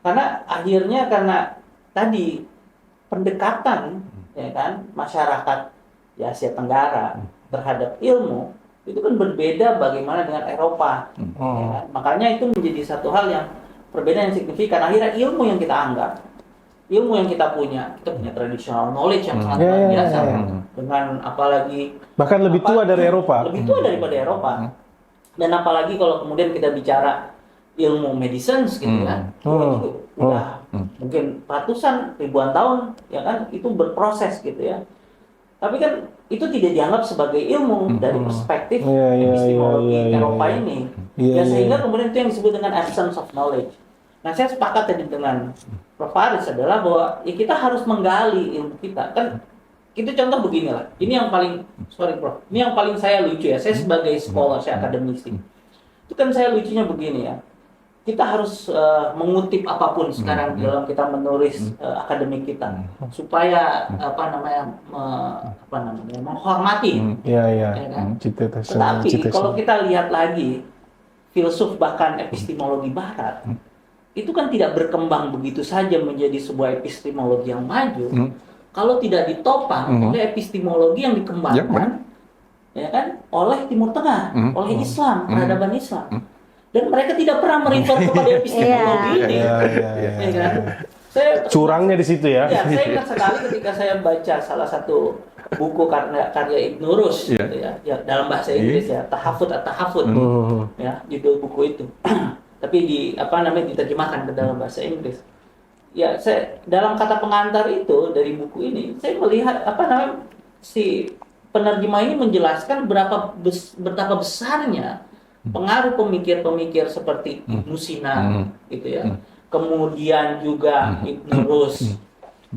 Karena akhirnya karena tadi pendekatan, ya kan, masyarakat di Asia Tenggara terhadap ilmu itu kan berbeda bagaimana dengan Eropa, ya kan? Makanya itu menjadi satu hal yang perbedaan yang signifikan. Akhirnya ilmu yang kita anggap, ilmu yang kita punya traditional knowledge yang sangat luar biasa, dengan apalagi bahkan lebih tua dari Eropa, lebih tua daripada Eropa. Dan apalagi kalau kemudian kita bicara ilmu medicine, gitu, kan, itu udah mungkin ratusan ribuan tahun, ya kan, itu berproses, gitu, ya. Tapi kan itu tidak dianggap sebagai ilmu dari perspektif Iya, iya, epistemologi iya, iya, Eropa iya. ini. Iya, Ya iya. sehingga kemudian itu yang disebut dengan absence of knowledge. Nah, saya sepakat tadi dengan Prof. Faris adalah bahwa ya kita harus menggali ilmu kita. Kan itu contoh beginilah. Ini yang paling, sorry Prof, ini yang paling saya lucu ya. Saya sebagai scholar, saya akademisi. Itu kan saya lucunya begini ya. Kita harus mengutip apapun sekarang dalam kita menulis akademik kita supaya menghormati. Iya, iya. Ya kan? Cita-cita. Tetapi kalau kita lihat lagi filsuf bahkan epistemologi Barat itu kan tidak berkembang begitu saja menjadi sebuah epistemologi yang maju kalau tidak ditopang oleh epistemologi yang dikembangkan ya kan oleh Timur Tengah, oleh Islam, peradaban Islam. Dan mereka tidak pernah merefer kepada epistemologi ini. Iya, Ya kan? Saya curangnya di situ ya. Ya, saya ingat sekali ketika saya baca salah satu buku karya Ibnu Rushd, gitu ya, dalam bahasa Inggris ya, Tahafut at-Tahafut, ya, judul buku itu. Tapi diterjemahkan ke dalam bahasa Inggris. Ya, saya dalam kata pengantar itu dari buku ini, saya melihat si penerjemah ini menjelaskan betapa besarnya pengaruh pemikir-pemikir seperti Ibnu Sina, gitu ya. Kemudian juga Ibnu Rushd,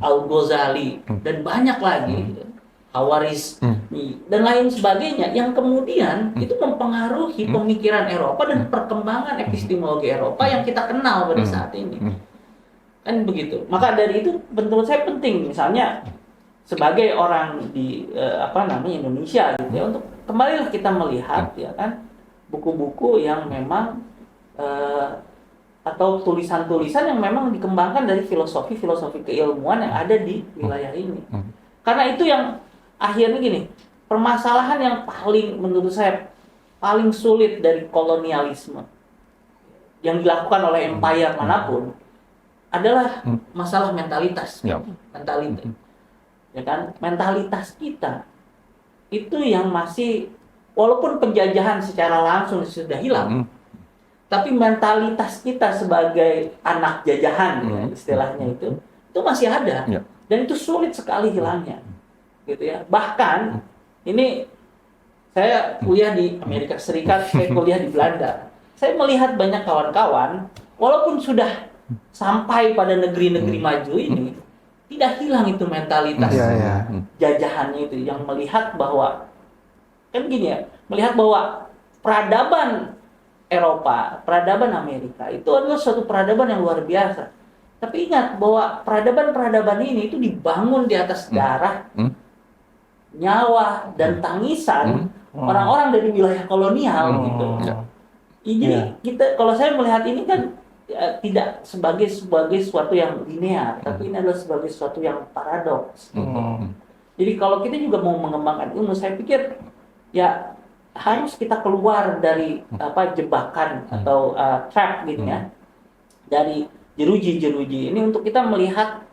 Al-Ghazali, dan banyak lagi, Hawaris, dan lain sebagainya, yang kemudian itu mempengaruhi pemikiran Eropa dan perkembangan epistemologi Eropa yang kita kenal pada saat ini. Kan begitu. Maka dari itu menurut saya penting, misalnya sebagai orang di Indonesia, gitu ya, untuk kembalilah kita melihat, ya kan, buku-buku yang memang atau tulisan-tulisan yang memang dikembangkan dari filosofi keilmuan yang ada di wilayah ini. Karena itu yang akhirnya gini, permasalahan yang paling menurut saya paling sulit dari kolonialisme yang dilakukan oleh empire manapun adalah masalah mentalitas. Mentalitas. Ya kan? Mentalitas kita itu yang masih, walaupun penjajahan secara langsung sudah hilang, tapi mentalitas kita sebagai anak jajahan, ya, istilahnya itu masih ada, dan itu sulit sekali hilangnya, gitu ya. Bahkan ini saya kuliah di Amerika Serikat, saya kuliah di Belanda, saya melihat banyak kawan-kawan, walaupun sudah sampai pada negeri-negeri maju ini, tidak hilang itu mentalitas jajahannya itu, yang melihat bahwa kan gini ya, melihat bahwa peradaban Eropa, peradaban Amerika itu adalah suatu peradaban yang luar biasa. Tapi ingat bahwa peradaban-peradaban ini itu dibangun di atas darah, nyawa, dan tangisan orang-orang dari wilayah kolonial gitu. Jadi kita, kalau saya melihat ini kan ya, tidak sebagai sesuatu yang linear, tapi ini adalah sebagai sesuatu yang paradoks. Jadi kalau kita juga mau mengembangkan ilmu, saya pikir ya harus kita keluar dari jebakan atau trap gitu ya, dari jeruji-jeruji ini untuk kita melihat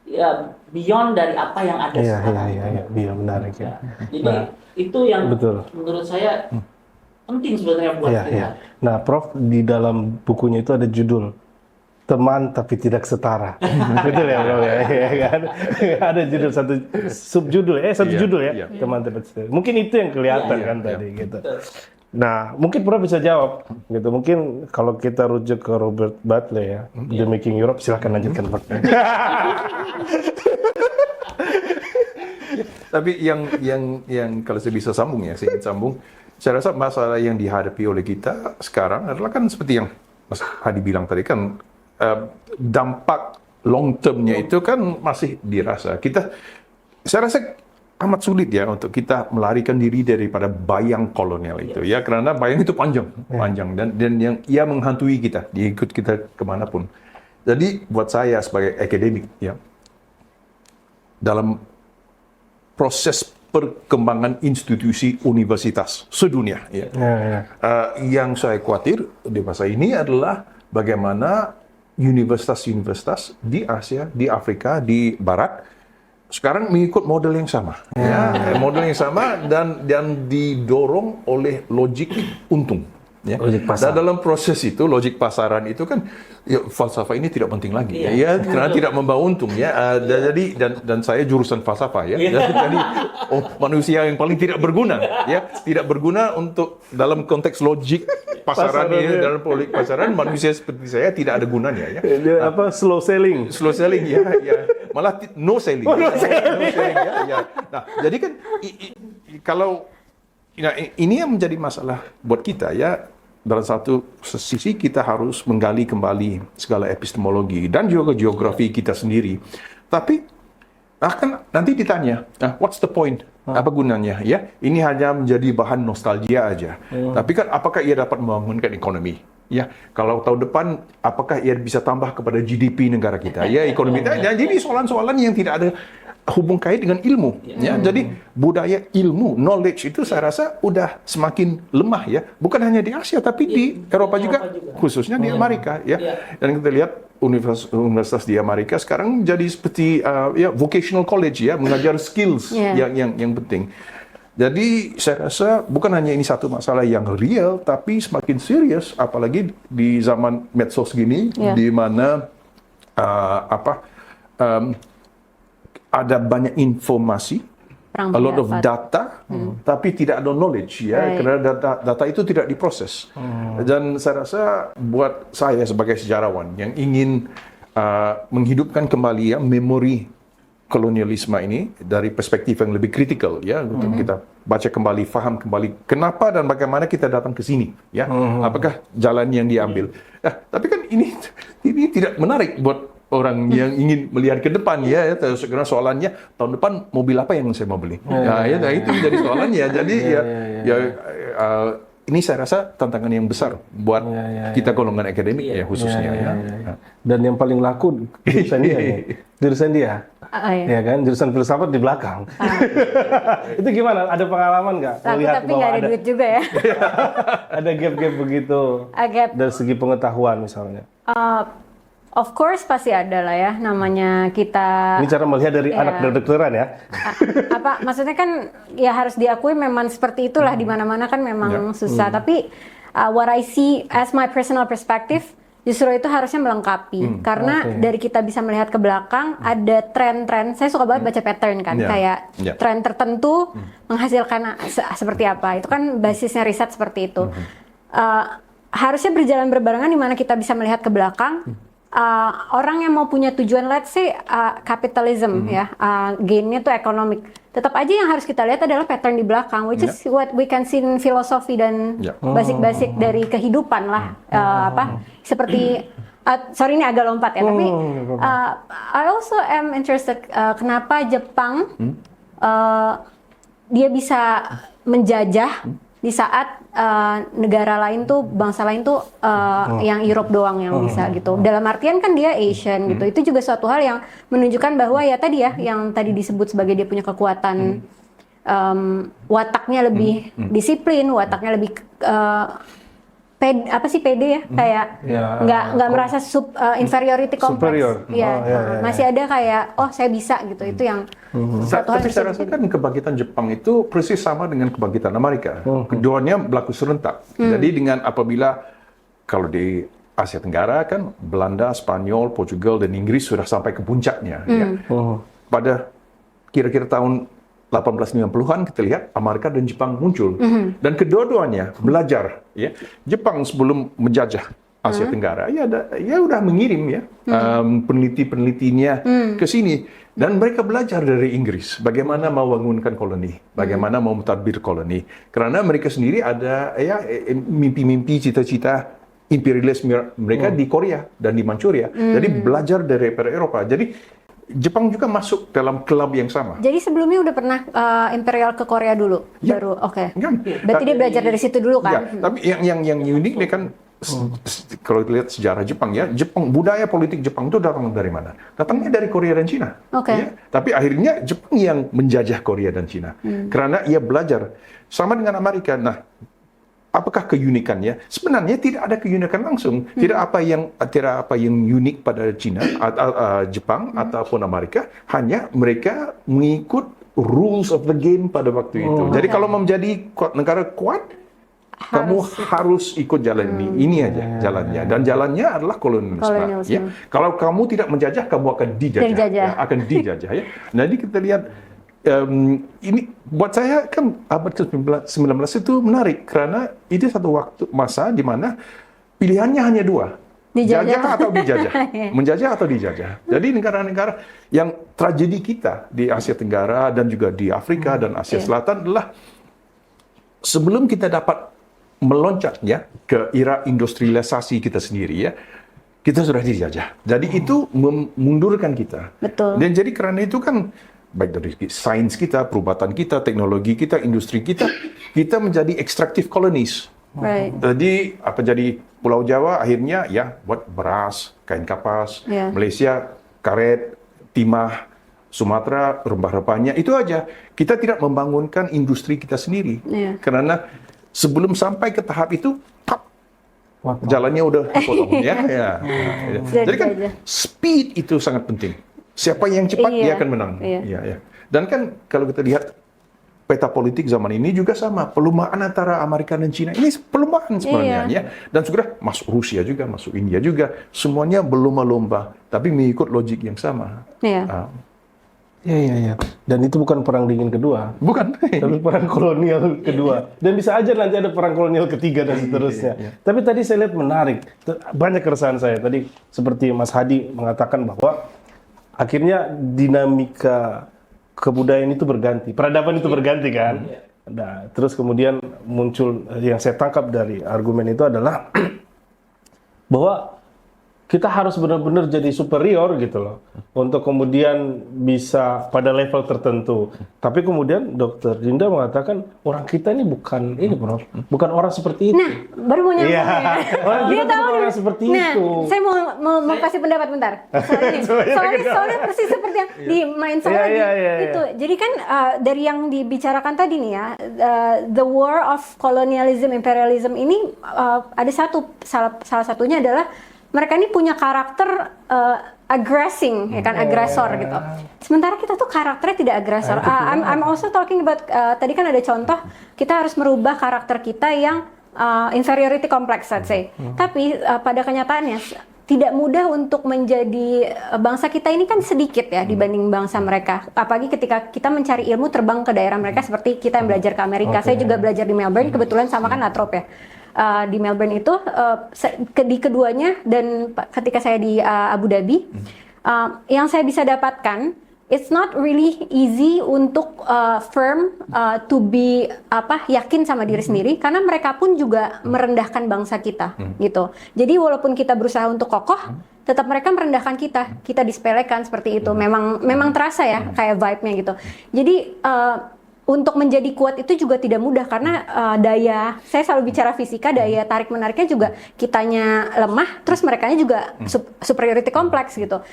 ya beyond dari apa yang ada sekarang. Iya, menarik ya. Jadi itu yang menurut saya penting sebenarnya buat kita. Nah, Prof, di dalam bukunya itu ada judul Teman Tapi Tidak Setara. Betul ya, Prof? Ya, kan? Ada judul, judul ya, Teman Tapi Tidak Setara. Mungkin itu yang kelihatan kan tadi gitu. Nah, mungkin Prof bisa jawab gitu. Mungkin kalau kita rujuk ke Robert Butler ya, The Making Europe, silakan lanjutkan, Prof. Tapi yang kalau saya bisa sambung ya, saya ingin sambung. Saya rasa masalah yang dihadapi oleh kita sekarang adalah kan seperti yang Mas Hadi bilang tadi kan, dampak long term-nya itu kan masih dirasa. Saya rasa amat sulit ya untuk kita melarikan diri daripada bayang kolonial itu ya, karena bayang itu panjang dan yang ia menghantui kita, dia ikut kita kemanapun. Jadi buat saya sebagai akademik ya, dalam proses perkembangan institusi universitas sedunia ya. Yang saya khawatir di masa ini adalah bagaimana universitas-universitas di Asia, di Afrika, di Barat sekarang mengikut model yang sama, model yang sama dan didorong oleh logik untung, Ya. Logik pasar. Dan dalam proses itu, logik pasaran itu kan, ya, falsafah ini tidak penting lagi. Ya, karena tidak membawa untung. Ya, jadi dan saya jurusan falsafah ya. Jadi manusia yang paling tidak berguna. Ya, tidak berguna untuk dalam konteks logik pasaran ini, dalam politik pasaran, manusia seperti saya tidak ada gunanya. Ya. Dia slow selling. Slow selling ya, malah no selling. No selling ya. Nah, jadi kan kalau ini yang menjadi masalah buat kita ya. Dalam satu sisi kita harus menggali kembali segala epistemologi dan juga geografi kita sendiri. Tapi akan nanti ditanya, what's the point? Apa gunanya? Ya, ini hanya menjadi bahan nostalgia aja. Tapi kan apakah ia dapat membangunkan ekonomi? Ya, kalau tahun depan apakah ia bisa tambah kepada GDP negara kita? Ya, ekonomi. Jadi soalan-soalan yang tidak ada hubung kait dengan ilmu. Ya, jadi budaya ilmu, knowledge itu saya rasa udah semakin lemah ya. Bukan hanya di Asia tapi di Eropa juga, khususnya di Amerika ya. Dan kita lihat universitas di Amerika sekarang jadi seperti ya vocational college ya, mengajar skills yang penting. Jadi saya rasa bukan hanya ini satu masalah yang real, tapi semakin serius, apalagi di zaman medsos gini, di mana ada banyak informasi, a lot of data, tapi tidak ada knowledge ya, karena data itu tidak diproses. Dan saya rasa buat saya sebagai sejarawan yang ingin menghidupkan kembali ya memori kolonialisme ini dari perspektif yang lebih kritikal ya, untuk kita baca kembali, faham kembali kenapa dan bagaimana kita datang ke sini ya, apakah jalan yang diambil. Tapi kan ini tidak menarik buat orang yang ingin melihat ke depan ya, karena soalannya tahun depan mobil apa yang saya mau beli. Itu jadi soalannya. Jadi ini saya rasa tantangan yang besar buat kita golongan akademik ya khususnya ya. Dan yang paling laku jurusan dia ya. Jurusan dia. Ya kan, jurusan filsafat di belakang. Itu gimana? Ada pengalaman nggak? Tapi nggak ada duit juga ya. Ada gap-gap begitu. Dari segi pengetahuan misalnya. Of course pasti ada lah ya, namanya kita. Ini cara melihat dari anak kedokteran ya. Maksudnya kan ya harus diakui memang seperti itulah, di mana-mana kan memang susah. Tapi what I see as my personal perspective, justru itu harusnya melengkapi. Karena dari kita bisa melihat ke belakang ada tren-tren. Saya suka banget baca pattern kan, kayak tren tertentu menghasilkan seperti apa. Itu kan basisnya riset seperti itu. Harusnya berjalan berbarengan di mana kita bisa melihat ke belakang. Orang yang mau punya tujuan, let's say capitalism ya, gainnya tuh ekonomik. Tetap aja yang harus kita lihat adalah pattern di belakang, which is what we can see in filosofi dan basic-basic dari kehidupan lah. Seperti sorry ini agak lompat ya, tapi I also am interested kenapa Jepang dia bisa menjajah di saat negara lain tuh, bangsa lain tuh yang Europe doang yang bisa gitu. Dalam artian kan dia Asian gitu. Itu juga suatu hal yang menunjukkan bahwa ya tadi ya, yang tadi disebut sebagai dia punya kekuatan wataknya lebih disiplin, wataknya lebih pede ya, kayak nggak merasa inferiority complex. Masih ada kayak saya bisa gitu. Itu yang tapi saya rasa kan kebangkitan Jepang itu persis sama dengan kebangkitan Amerika. Keduanya berlaku serentak. Jadi dengan apabila kalau di Asia Tenggara kan Belanda, Spanyol, Portugal dan Inggris sudah sampai ke puncaknya. Ya. Pada kira-kira tahun 1890-an kita lihat Amerika dan Jepang muncul. Dan kedua-duanya belajar ya. Jepang sebelum menjajah Asia Tenggara ya udah mengirim ya peneliti-penelitinya ke sini, dan mereka belajar dari Inggris bagaimana membangunkan koloni, bagaimana mau mentadbir koloni, karena mereka sendiri ada ya mimpi-mimpi, cita-cita imperialisme mereka di Korea dan di Manchuria. Jadi belajar dari Eropa. Jadi Jepang juga masuk dalam klub yang sama. Jadi sebelumnya udah pernah imperial ke Korea dulu, baru Berarti dia belajar dari situ dulu kan? Tapi yang unik nih kan, kalau lihat sejarah Jepang ya, budaya politik Jepang itu datang dari mana? Datangnya dari Korea dan Cina. Ya? Tapi akhirnya Jepang yang menjajah Korea dan Cina, karena ia belajar sama dengan Amerika. Nah, apakah keunikannya? Sebenarnya tidak ada keunikan langsung. Tidak apa yang unik pada Cina, Jepang ataupun Amerika. Hanya mereka mengikut rules of the game pada waktu itu. Jadi kalau mau menjadi negara kuat, kamu harus ikut jalan ini aja jalannya, dan jalannya adalah kolonialisme. Ya. Kalau kamu tidak menjajah, kamu akan dijajah. Ya, akan dijajah. Ya. Jadi kita lihat ini buat saya kan abad ke-19 itu menarik karena itu satu masa di mana pilihannya hanya dua. Dijajah atau dijajah, menjajah atau dijajah. Jadi negara-negara yang tragedi kita di Asia Tenggara dan juga di Afrika dan Asia Selatan adalah sebelum kita dapat meloncat ya ke era industrialisasi kita sendiri ya, kita sudah dijajah. Jadi itu memundurkan kita. Betul. Dan jadi karena itu kan baik dari sains kita, perubatan kita, teknologi kita, industri kita, kita menjadi extractive colonies. Right. Jadi apa jadi Pulau Jawa akhirnya ya buat beras, kain kapas, Malaysia karet, timah, Sumatera rempah-rempahnya, itu aja. Kita tidak membangunkan industri kita sendiri. Karena sebelum sampai ke tahap itu jalannya udah potong ya. Jadi kan speed itu sangat penting. Siapa yang cepat dia akan menang. Ya. Dan kan kalau kita lihat peta politik zaman ini juga sama, pelemahan antara Amerika dan China ini pelemahan sebenarnya ya. Dan sudah masuk Rusia juga, masuk India juga, semuanya berlomba-lomba, tapi mengikut logik yang sama. Iya. Dan itu bukan perang dingin kedua, bukan, tapi perang kolonial kedua. Dan bisa aja nanti ada perang kolonial ketiga dan seterusnya. Tapi tadi saya lihat menarik, banyak keresahan saya tadi seperti Mas Hadi mengatakan bahwa akhirnya dinamika kebudayaan itu berganti, peradaban itu berganti kan. Nah, terus kemudian muncul yang saya tangkap dari argumen itu adalah bahwa kita harus benar-benar jadi superior gitu loh, untuk kemudian bisa pada level tertentu. Tapi kemudian Dr. Dinda mengatakan orang kita ini bukan ini, Prof. Bukan orang seperti itu. Nah, baru mau nyambung. Orang kita bukan orang seperti itu. Saya mau kasih pendapat bentar. Soalnya persis seperti yang di main saya itu. Jadi kan dari yang dibicarakan tadi nih ya, the war of colonialism, imperialism ini ada salah satunya adalah mereka ini punya karakter aggressing, ya kan, agresor gitu. Sementara kita tuh karakternya tidak agresor. I'm also talking about tadi kan ada contoh kita harus merubah karakter kita yang inferiority complex, let's say. Tapi pada kenyataannya tidak mudah untuk menjadi bangsa kita ini kan sedikit ya dibanding bangsa mereka. Apalagi ketika kita mencari ilmu terbang ke daerah mereka seperti kita yang belajar ke Amerika. Saya juga belajar di Melbourne, kebetulan sama kan Latrobe ya. Di Melbourne itu di keduanya dan ketika saya di Abu Dhabi yang saya bisa dapatkan, it's not really easy untuk firm to be yakin sama diri sendiri karena mereka pun juga merendahkan bangsa kita gitu. Jadi walaupun kita berusaha untuk kokoh, tetap mereka merendahkan kita disepelekan seperti itu. Memang terasa ya kayak vibe-nya gitu. Jadi untuk menjadi kuat itu juga tidak mudah karena daya, saya selalu bicara fisika, daya tarik menariknya juga kitanya lemah, terus merekanya juga superiority complex gitu.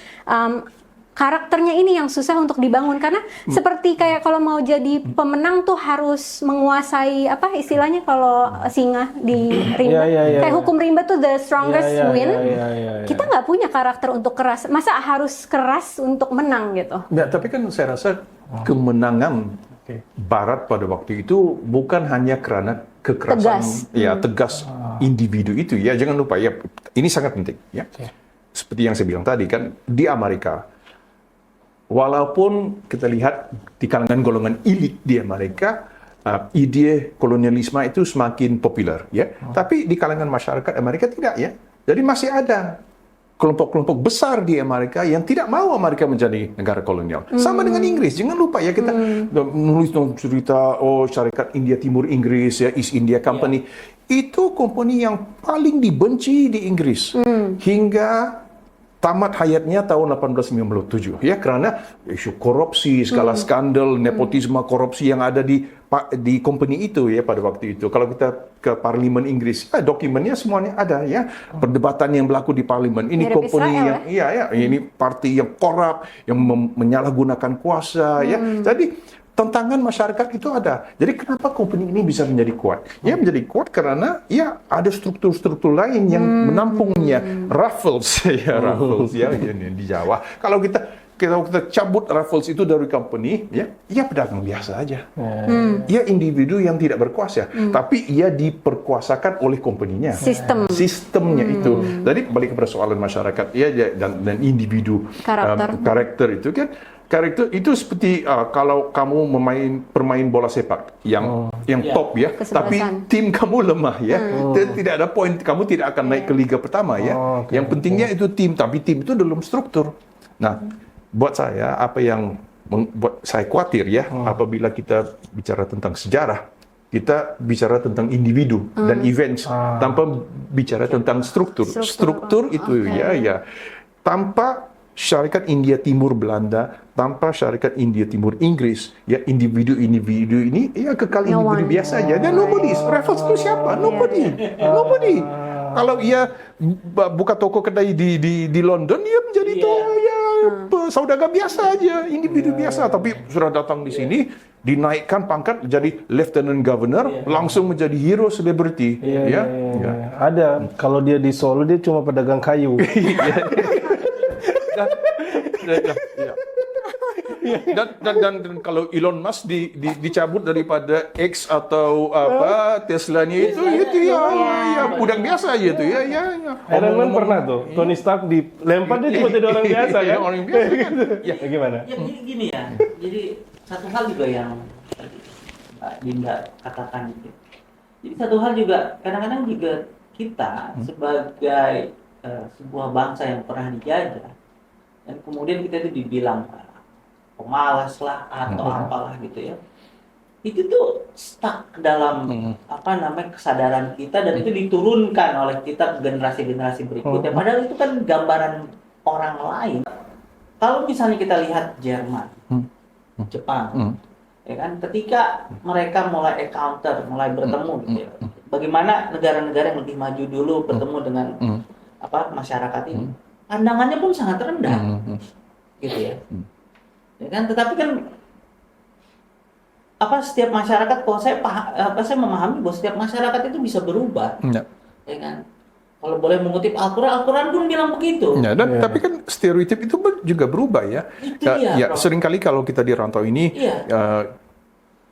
Karakternya ini yang susah untuk dibangun karena seperti kayak kalau mau jadi pemenang tuh harus menguasai apa istilahnya kalau singa di rimba, kayak hukum rimba tuh the strongest win. Kita nggak punya karakter untuk keras, masa harus keras untuk menang gitu? Nggak, tapi kan saya rasa kemenangan Barat pada waktu itu bukan hanya karena kekerasan, tegas individu itu ya. Jangan lupa ya, ini sangat penting ya. Seperti yang saya bilang tadi kan di Amerika, walaupun kita lihat di kalangan golongan elit di Amerika, ide kolonialisme itu semakin populer ya. Tapi di kalangan masyarakat Amerika tidak ya. Jadi masih ada kelompok-kelompok besar di Amerika yang tidak mau Amerika menjadi negara kolonial. Sama dengan Inggris. Jangan lupa ya kita menulis cerita syarikat India Timur Inggris ya, East India Company. Itu company yang paling dibenci di Inggris hingga tamat hayatnya tahun 1897 ya, karena isu korupsi, segala skandal, nepotisme, korupsi yang ada di company itu ya pada waktu itu. Kalau kita ke parlemen Inggris, dokumennya semuanya ada ya, perdebatan yang berlaku di parlemen. Ini mirip company Israel, yang ini parti yang korup, yang menyalahgunakan kuasa ya. Jadi tantangan masyarakat itu ada. Jadi kenapa company ini bisa menjadi kuat? Ya menjadi kuat karena ya ada struktur-struktur lain yang menampungnya. Raffles ya di Jawa. Kalau kita kita cabut Raffles itu dari company, ya, ia pedagang biasa aja. Ia individu yang tidak berkuasa, tapi ia diperkuasakan oleh company-nya. Sistemnya itu. Jadi balik ke persoalan masyarakat, ya, dan individu karakter itu kan. Karakter itu seperti kalau kamu permain bola sepak yang top ya, tapi tim kamu lemah ya, tidak ada poin, kamu tidak akan naik ke liga pertama ya. Yang pentingnya itu tim, tapi tim itu dalam struktur. Nah, buat saya apa yang membuat saya khawatir ya, apabila kita bicara tentang sejarah, kita bicara tentang individu dan events tanpa bicara tentang struktur. Struktur itu ya tanpa Syarikat India Timur Belanda, tanpa Syarikat India Timur Inggris, ya individu-individu ini ya kekal individu biasa aja. Dan nobody, Raffles itu siapa? Nobody. Kalau ia buka toko kedai di London, dia menjadi saudagar biasa aja, individu biasa. Tapi sudah datang di sini, dinaikkan pangkat jadi Lieutenant Governor, langsung menjadi hero selebriti. Ada. Kalau dia di Solo, dia cuma pedagang kayu. Dan kalau Elon Musk dicabut daripada X atau Tesla-nya itu ya budak biasa aja itu ya. Iron Man pernah tuh, Tony Stark dilempar dia cuma jadi orang biasa kan? Orang biasa kan. Ya gimana? Ya gini ya. Jadi satu hal juga yang tadi Mbak Dinda katakan itu. Jadi satu hal juga kadang-kadang juga kita sebagai sebuah bangsa yang pernah dijajah, dan kemudian kita itu dibilang pemalas lah atau apalah gitu ya, itu tuh stuck dalam kesadaran kita, dan itu diturunkan oleh kita ke generasi-generasi berikutnya. Padahal itu kan gambaran orang lain. Kalau misalnya kita lihat Jerman, Jepang, ya kan, ketika mereka mulai encounter, mulai bertemu gitu ya, bagaimana negara-negara yang lebih maju dulu bertemu dengan masyarakat ini, pandangannya pun sangat rendah, gitu ya. Ya kan, tetapi kan setiap masyarakat, kalau saya memahami bahwa setiap masyarakat itu bisa berubah, ya kan. Kalau boleh mengutip Al-Quran pun bilang begitu. Ya, tapi kan stereotip itu juga berubah ya. Itu dia, seringkali kalau kita di rantau ini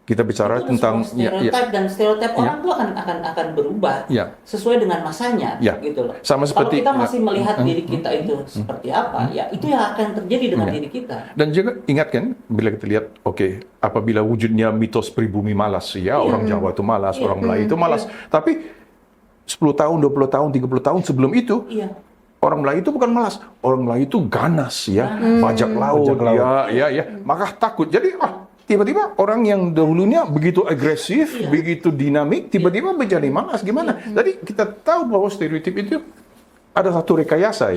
kita bicara itu tentang stereotip orang itu akan berubah sesuai dengan masanya, gitu loh. Sama seperti kalau kita masih melihat diri kita itu seperti apa, ya itu yang akan terjadi dengan diri kita. Dan juga ingat kan, bila kita lihat, apabila wujudnya mitos pribumi malas, orang Jawa itu malas, orang Melayu itu malas, tapi 10 tahun, 20 tahun, 30 tahun sebelum itu, orang Melayu itu bukan malas, orang Melayu itu ganas bajak laut, maka takut. Jadi tiba-tiba orang yang dahulunya begitu agresif, begitu dinamik, tiba-tiba menjadi malas gimana? Jadi kita tahu bahwa stereotip itu ada satu rekayasa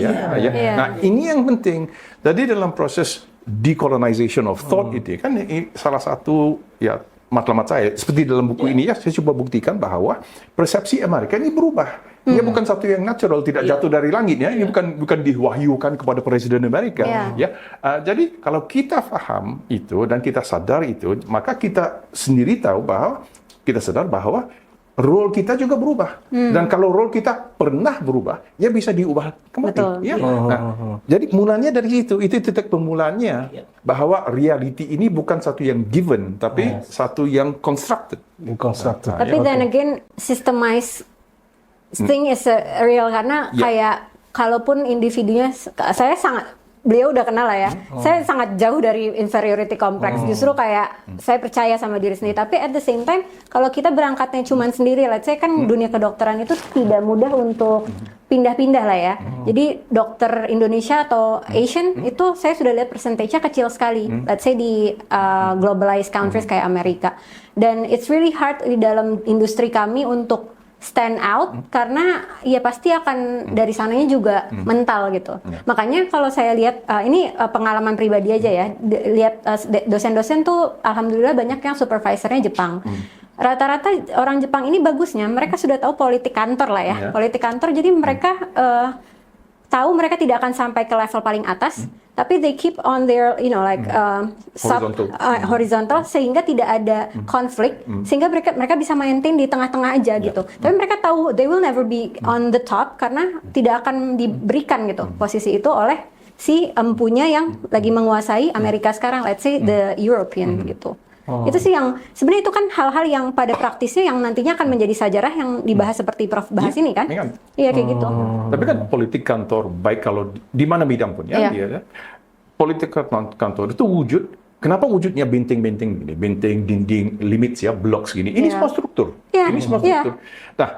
Nah, ini yang penting. Jadi dalam proses decolonization of thought itu kan salah satu matlamat saya, seperti dalam buku ini saya coba buktikan bahwa persepsi Amerika ini berubah. Ia bukan satu yang natural, tidak jatuh dari langit ya. Ini bukan diwahyukan kepada Presiden Amerika. Jadi kalau kita paham itu dan kita sadar itu, maka kita sendiri tahu bahwa kita sadar bahwa role kita juga berubah. Dan kalau role kita pernah berubah, ya bisa diubah kembali. Jadi mulanya dari situ, itu titik pemulanya bahwa reality ini bukan satu yang given, tapi satu yang constructed. Tapi then again, systemized thing is real, karena kayak kalaupun individunya, beliau udah kenal lah ya. Saya sangat jauh dari inferiority complex. Justru kayak saya percaya sama diri sendiri. Tapi at the same time, kalau kita berangkatnya cuman sendiri, let's say kan dunia kedokteran itu tidak mudah untuk pindah-pindah lah ya. Jadi dokter Indonesia atau Asian itu saya sudah lihat persentasenya kecil sekali. Let's say di globalized countries kayak Amerika. Dan it's really hard di dalam industri kami untuk stand out, karena ya pasti akan dari sananya juga mental gitu. Makanya kalau saya lihat, ini pengalaman pribadi aja ya, lihat dosen-dosen tuh alhamdulillah banyak yang supervisornya Jepang. Rata-rata orang Jepang ini bagusnya mereka sudah tahu politik kantor lah ya, politik kantor, jadi mereka tahu mereka tidak akan sampai ke level paling atas, tapi they keep on their horizontal sehingga tidak ada konflik, sehingga mereka bisa maintain di tengah-tengah aja gitu. Tapi mereka tahu they will never be on the top karena tidak akan diberikan gitu posisi itu oleh si empunya yang lagi menguasai Amerika sekarang, let's say the European gitu. Itu sih yang sebenarnya itu kan hal-hal yang pada praktisnya yang nantinya akan menjadi sejarah yang dibahas seperti Prof bahas ini kan? Iya kayak gitu. Tapi kan politik kantor, baik kalau di mana bidang pun ya, Iya. politik kantor itu wujud. Kenapa wujudnya benteng-benteng gini, benteng, dinding, limits ya, blocks gini. Ini semua struktur. Iya. Ini semua Iya. struktur. Nah,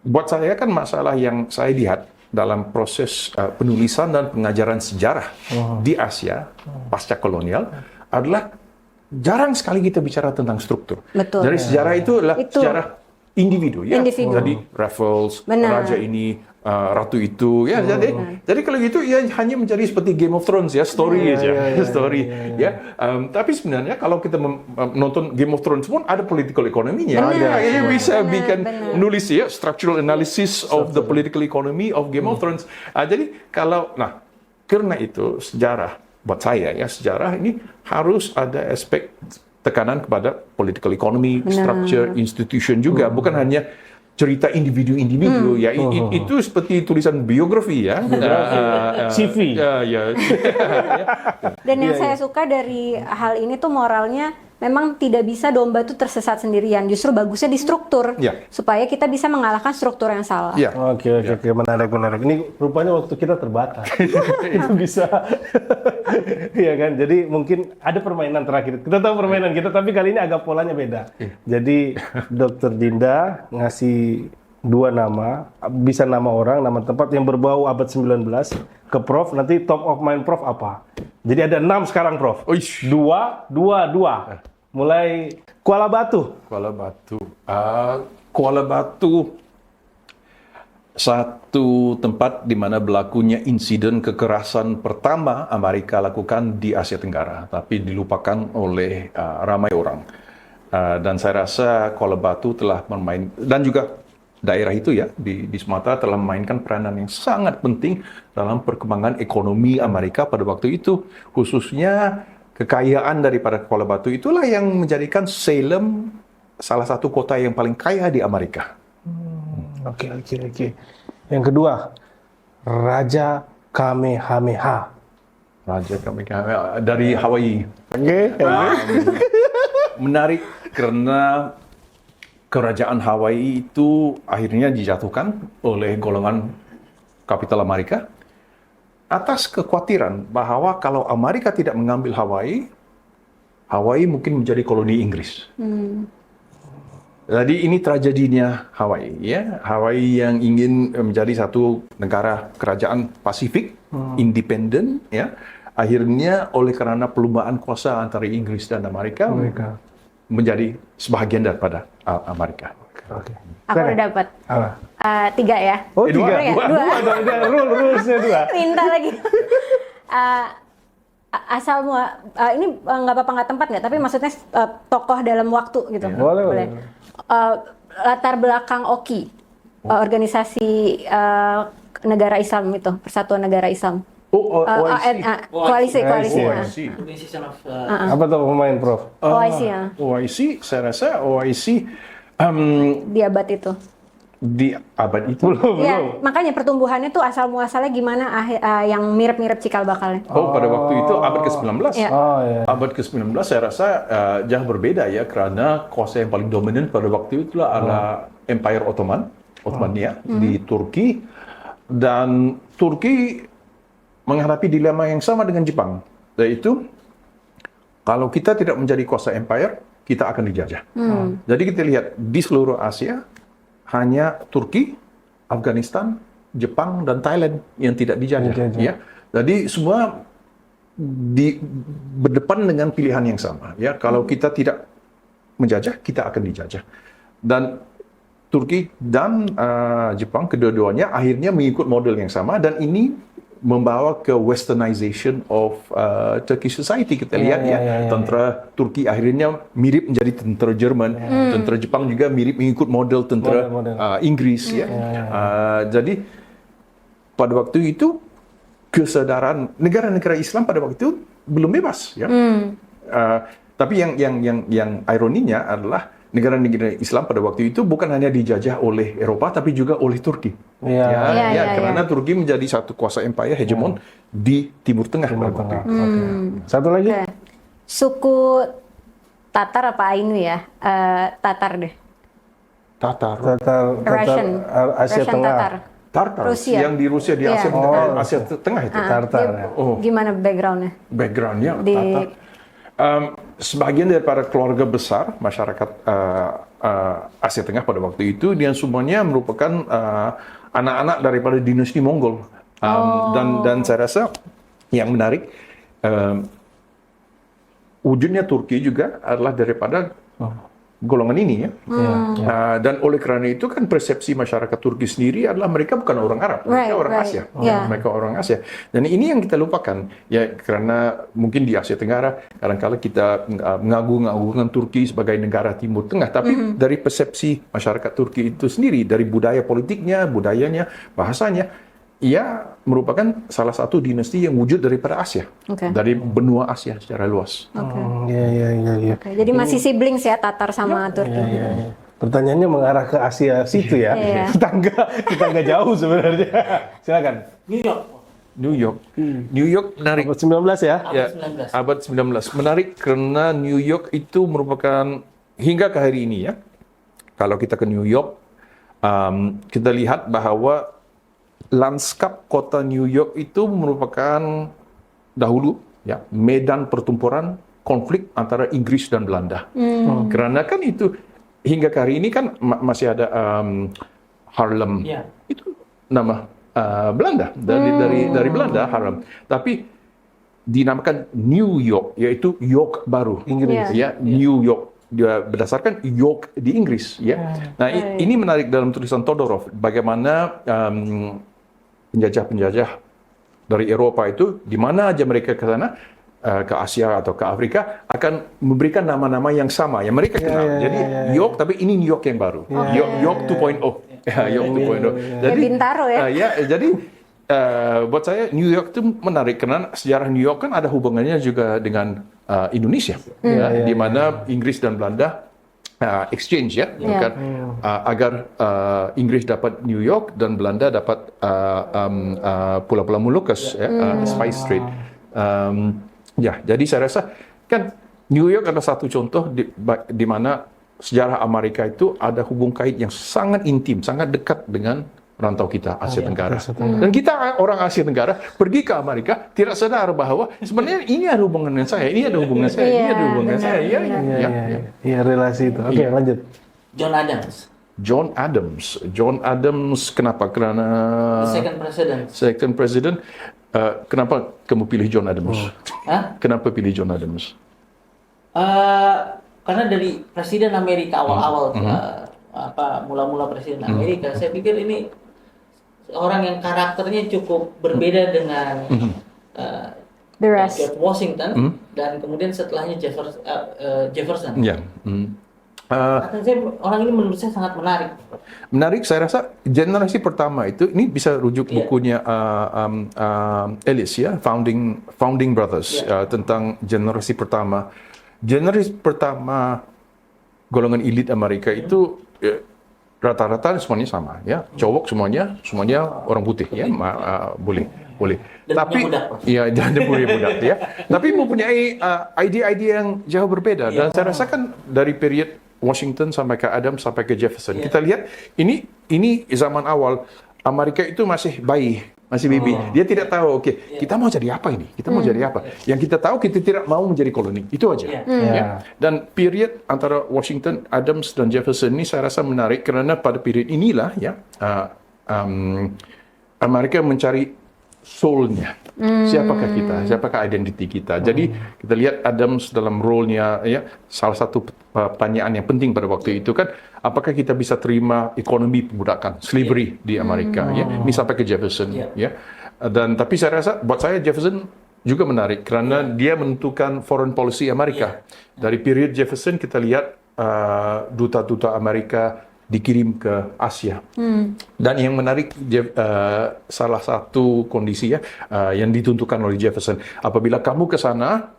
buat saya kan masalah yang saya lihat dalam proses penulisan dan pengajaran sejarah di Asia pasca kolonial adalah jarang sekali kita bicara tentang struktur. Betul. Jadi sejarah itu adalah sejarah individu ya. Individu. Jadi Raffles, Benar. raja ini, ratu itu ya. Jadi kalau gitu ya hanya menjadi seperti Game of Thrones ya, story aja, story ya. Tapi sebenarnya kalau kita menonton Game of Thrones pun ada political economy-nya. Ya, bisa bikin nulis ya structural analysis of the political economy of Game of Thrones. Jadi kalau karena itu sejarah buat saya ya, sejarah ini harus ada aspek tekanan kepada political economy, structure, institution juga, bukan hanya cerita individu-individu ya. Itu seperti tulisan biografi ya, CV. Dan yang saya suka dari hal ini tuh moralnya memang tidak bisa domba tuh tersesat sendirian. Justru bagusnya di struktur supaya kita bisa mengalahkan struktur yang salah. Ya. Oke, menarik. Ini rupanya waktu kita terbatas. Itu bisa. Iya kan? Jadi mungkin ada permainan terakhir. Kita tahu permainan kita, tapi kali ini agak polanya beda. Jadi Dr. Dinda ngasih 2 nama, bisa nama orang, nama tempat yang berbau abad 19 ke Prof. Nanti top of mind Prof apa? Jadi ada 6 sekarang Prof. 2. Mulai Kuala Batu. Kuala Batu satu tempat di mana berlakunya insiden kekerasan pertama Amerika lakukan di Asia Tenggara, tapi dilupakan oleh ramai orang. Dan saya rasa Kuala Batu telah bermain, dan juga daerah itu ya di Sumatera telah memainkan peranan yang sangat penting dalam perkembangan ekonomi Amerika pada waktu itu, khususnya kekayaan daripada Kuala Batu itulah yang menjadikan Salem salah satu kota yang paling kaya di Amerika. Oke. Yang kedua, Raja Kamehameha. Dari Hawaii. Menarik karena kerajaan Hawaii itu akhirnya dijatuhkan oleh golongan kapital Amerika atas kekhawatiran bahwa kalau Amerika tidak mengambil Hawaii, Hawaii mungkin menjadi koloni Inggris. Jadi ini tragedinya Hawaii, ya. Hawaii yang ingin menjadi satu negara kerajaan Pasifik, independen, ya. Akhirnya oleh karena pelumbahan kuasa antara Inggris dan Amerika. Menjadi sebahagian daripada Amerika. Aku udah dapat. 3 ya. Oh, 3. Dua. Rulesnya 2. Minta lagi. Asal ini nggak apa-apa nggak tempat nggak, tapi maksudnya tokoh dalam waktu gitu. Boleh. Latar belakang OKI, organisasi negara Islam itu, Persatuan Negara Islam. Koalisi. Organization of Apa tuh pemain Prof? OIC ya. OIC, saya rasa OIC Di abad itu. di abad itu. Iya, makanya pertumbuhannya tuh asal muasalnya gimana yang mirip-mirip cikal bakalnya. Pada waktu itu abad ke-19. Iya. Abad ke-19 saya rasa jauh berbeda ya, karena kuasa yang paling dominan pada waktu itu adalah Empire Ottomania di Turki, dan Turki menghadapi dilema yang sama dengan Jepang, yaitu kalau kita tidak menjadi kuasa empire, kita akan dijajah. Jadi kita lihat di seluruh Asia hanya Turki, Afghanistan, Jepang dan Thailand yang tidak dijajah. Ya. Jadi semua berdepan dengan pilihan yang sama. Ya, kalau kita tidak menjajah, kita akan dijajah. Dan Turki dan Jepang kedua-duanya akhirnya mengikut model yang sama, dan ini membawa ke westernization of Turkish society. Kita lihat tentara Turki akhirnya mirip menjadi tentara Jerman, tentara Jepang juga mirip mengikut model tentara Inggris. Jadi pada waktu itu kesadaran negara-negara Islam pada waktu itu belum bebas. Ya. Tapi yang ironinya adalah negara-negara Islam pada waktu itu bukan hanya dijajah oleh Eropa tapi juga oleh Turki. Iya. Karena Turki menjadi satu kuasa empire hegemon di Timur Tengah pada waktu itu. Oke. Satu lagi. Oke. Suku Tatar apa Ainu ya? Tatar deh. Tatar. Russian. Asia Russian Tengah. Tatar. Tartar Rusia. yang di Rusia di Iya. Asia Tengah itu. Tartar, Dia ya. Gimana backgroundnya? Backgroundnya Di- Tatar. Sebagian daripada keluarga besar masyarakat Asia Tengah pada waktu itu, dia semuanya merupakan anak-anak daripada dinasti Mongol. Dan saya rasa yang menarik, wujudnya Turki juga adalah daripada golongan ini ya. Dan oleh karena itu kan persepsi masyarakat Turki sendiri adalah mereka bukan orang Arab, mereka Right, orang right. Asia. Yeah. Mereka orang Asia. Dan ini yang kita lupakan ya, karena mungkin di Asia Tenggara kadang-kala kita mengagung-agungkan Turki sebagai negara Timur Tengah, tapi dari persepsi masyarakat Turki itu sendiri, dari budaya politiknya, budayanya, bahasanya, ia merupakan salah satu dinasti yang wujud daripada Asia, Oke. dari benua Asia secara luas. Oke. Iya. Oke, jadi masih siblings ya Tatar sama Turki. Pertanyaannya mengarah ke Asia situ ya. Iya. kita nggak jauh sebenarnya. Silakan. New York. New York menarik. Abad 19 ya. Ya, Abad 19. abad 19. Menarik karena New York itu merupakan, hingga ke hari ini ya, kalau kita ke New York, kita lihat bahwa lanskap kota New York itu merupakan dahulu ya medan pertempuran konflik antara Inggris dan Belanda. Karena kan itu hingga ke hari ini kan masih ada Harlem. Ya. Itu nama Belanda dari Belanda Harlem. Tapi dinamakan New York, yaitu York baru. Inggris. Ya, New York. Dia berdasarkan York di Inggris ya. Nah, ini menarik dalam tulisan Todorov bagaimana penjajah-penjajah dari Eropa itu di mana aja mereka ke sana, ke Asia atau ke Afrika, akan memberikan nama-nama yang sama yang mereka kenal. Jadi York, tapi ini New York yang baru. York 2.0. York 2.0. Kayak Bintaro ya. Jadi buat saya New York itu menarik karena sejarah New York kan ada hubungannya juga dengan Indonesia, ya, di mana Inggris dan Belanda exchange ya, kan, agar Inggris dapat New York dan Belanda dapat Pulau-Pulau Moluccas, Spice Trade. Ya, jadi saya rasa kan New York adalah satu contoh di mana sejarah Amerika itu ada hubung kait yang sangat intim, sangat dekat dengan rantau kita Asia Tenggara. Dan kita orang Asia Tenggara pergi ke Amerika tidak sadar bahwa sebenarnya ini ada hubungan dengan saya, ini ada hubungan saya, ini ada hubungan saya. Iya, relasi itu. Oke, lanjut. John Adams. John Adams kenapa? Karena second president. Kenapa kamu pilih John Adams? Kenapa pilih John Adams? Karena dari presiden Amerika awal-awal, mula-mula presiden Amerika, saya pikir ini orang yang karakternya cukup berbeda dengan The rest. George Washington dan kemudian setelahnya Jefferson. Ya. Orang ini menurut saya sangat menarik. Menarik, saya rasa generasi pertama itu, ini bisa rujuk bukunya Ellis ya, Founding Brothers, tentang generasi pertama. Generasi pertama golongan elit Amerika itu rata-rata semuanya sama ya, cowok semuanya orang putih ya, boleh. Dan Tapi budak. ya, dan budak ya. Tapi mempunyai ide-ide yang jauh berbeda. Dan saya rasa kan dari period Washington sampai ke Adams sampai ke Jefferson, kita lihat ini zaman awal Amerika itu masih bayi, masih baby. Dia tidak tahu, kita mau jadi apa ini? Kita mau jadi apa? Yang kita tahu, kita tidak mau menjadi koloni. Itu aja. Ya. Dan period antara Washington, Adams, dan Jefferson ini saya rasa menarik karena pada period inilah ya Amerika mencari soul-nya. Siapakah kita? Siapakah identiti kita? Jadi kita lihat Adams dalam role-nya ya, salah satu pertanyaan yang penting pada waktu itu kan, apakah kita bisa terima ekonomi perbudakan, slavery di Amerika ya. Ini sampai ke Jefferson ya. Dan tapi saya rasa buat saya Jefferson juga menarik karena dia menentukan foreign policy Amerika. Dari period Jefferson kita lihat duta-duta Amerika dikirim ke Asia. Dan yang menarik, salah satu kondisi ya yang ditentukan oleh Jefferson, apabila kamu ke sana,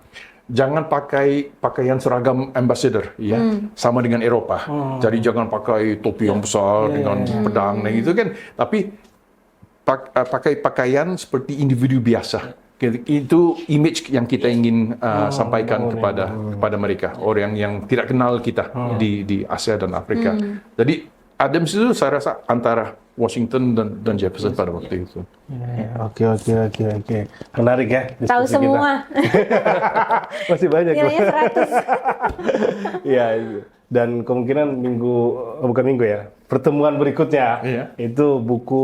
jangan pakai pakaian seragam ambassador, ya, sama dengan Eropa. Jadi jangan pakai topi yang besar dengan pedang dan gitu kan. Tapi pakai pakaian seperti individu biasa. Itu image yang kita ingin sampaikan kepada mereka, orang yang tidak kenal kita di Asia dan Afrika. Jadi Adams itu saya rasa antara Washington dan Jefferson pada waktu itu. Oke. Menarik ya. Tahu diskusi kita. semua. Masih banyak. Nilainya 100. Iya. Dan kemungkinan bukan minggu ya, pertemuan berikutnya itu buku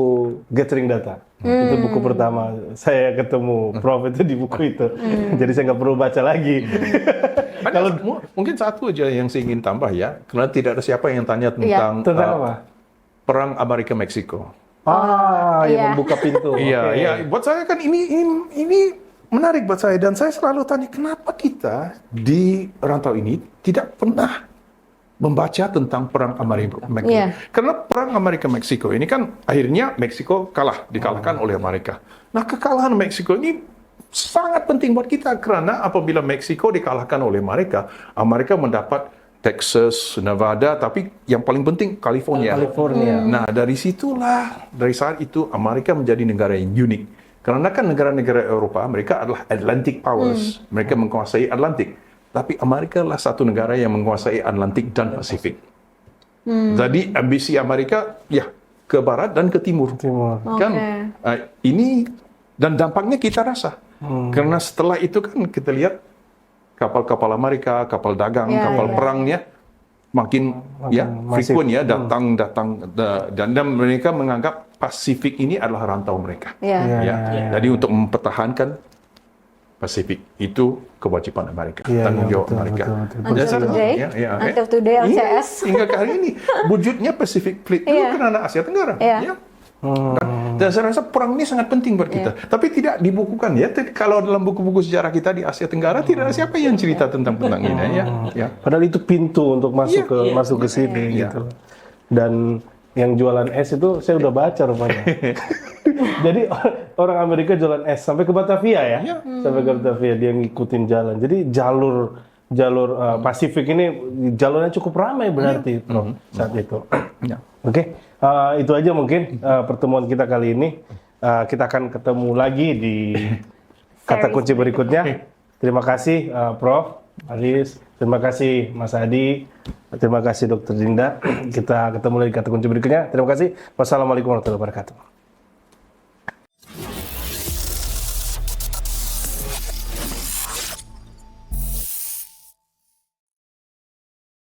Gathering Data. Itu buku pertama saya ketemu Prof itu di buku itu. Jadi saya nggak perlu baca lagi. Kalau mungkin satu aja yang saya ingin tambah ya, karena tidak ada siapa yang tanya tentang apa? Perang Amerika-Meksiko. Yang membuka pintu. Iya. Buat saya kan ini menarik buat saya, dan saya selalu tanya kenapa kita di rantau ini tidak pernah membaca tentang perang Amerika-Meksiko. Karena perang Amerika-Meksiko ini kan akhirnya Meksiko dikalahkan oleh Amerika. Nah, kekalahan Meksiko ini sangat penting buat kita, karena apabila Meksiko dikalahkan oleh Amerika, Amerika mendapat Texas, Nevada, tapi yang paling penting California. Nah, dari saat itu Amerika menjadi negara yang unik. Karena kan negara-negara Eropa, mereka adalah Atlantic powers. Mereka menguasai Atlantik. Tapi Amerika adalah satu negara yang menguasai Atlantik dan Pasifik. Jadi ambisi Amerika ke barat dan ke timur. Kan ini dan dampaknya kita rasa. Karena setelah itu kan kita lihat kapal-kapal Amerika, kapal dagang, kapal perangnya makin frequent datang dan mereka menganggap Pasifik ini adalah rantau mereka. Jadi untuk mempertahankan Pasifik itu kewajiban Amerika, tanggung jawab Amerika. Until today, LCS. Hingga ke hari ini wujudnya Pacific Fleet itu karena Asia Tenggara. Dan saya rasa perang ini sangat penting buat kita. Tapi tidak dibukukan ya. Kalau dalam buku-buku sejarah kita di Asia Tenggara tidak ada siapa yang cerita tentang ini Padahal itu pintu untuk masuk ke sini gitu. Dan yang jualan es itu saya udah baca rupanya. Jadi orang Amerika jualan es sampai ke Batavia ya. Sampai ke Batavia dia ngikutin jalan. Jadi jalur Pasifik ini jalurnya cukup ramai berarti Prof, saat itu. Oke. Itu aja mungkin pertemuan kita kali ini. Kita akan ketemu lagi di kata kunci berikutnya. Terima kasih Prof. Aris, terima kasih Mas Adi, terima kasih Dr. Dinda. Kita ketemu lagi di kata kunci berikutnya. Terima kasih. Wassalamualaikum warahmatullahi wabarakatuh.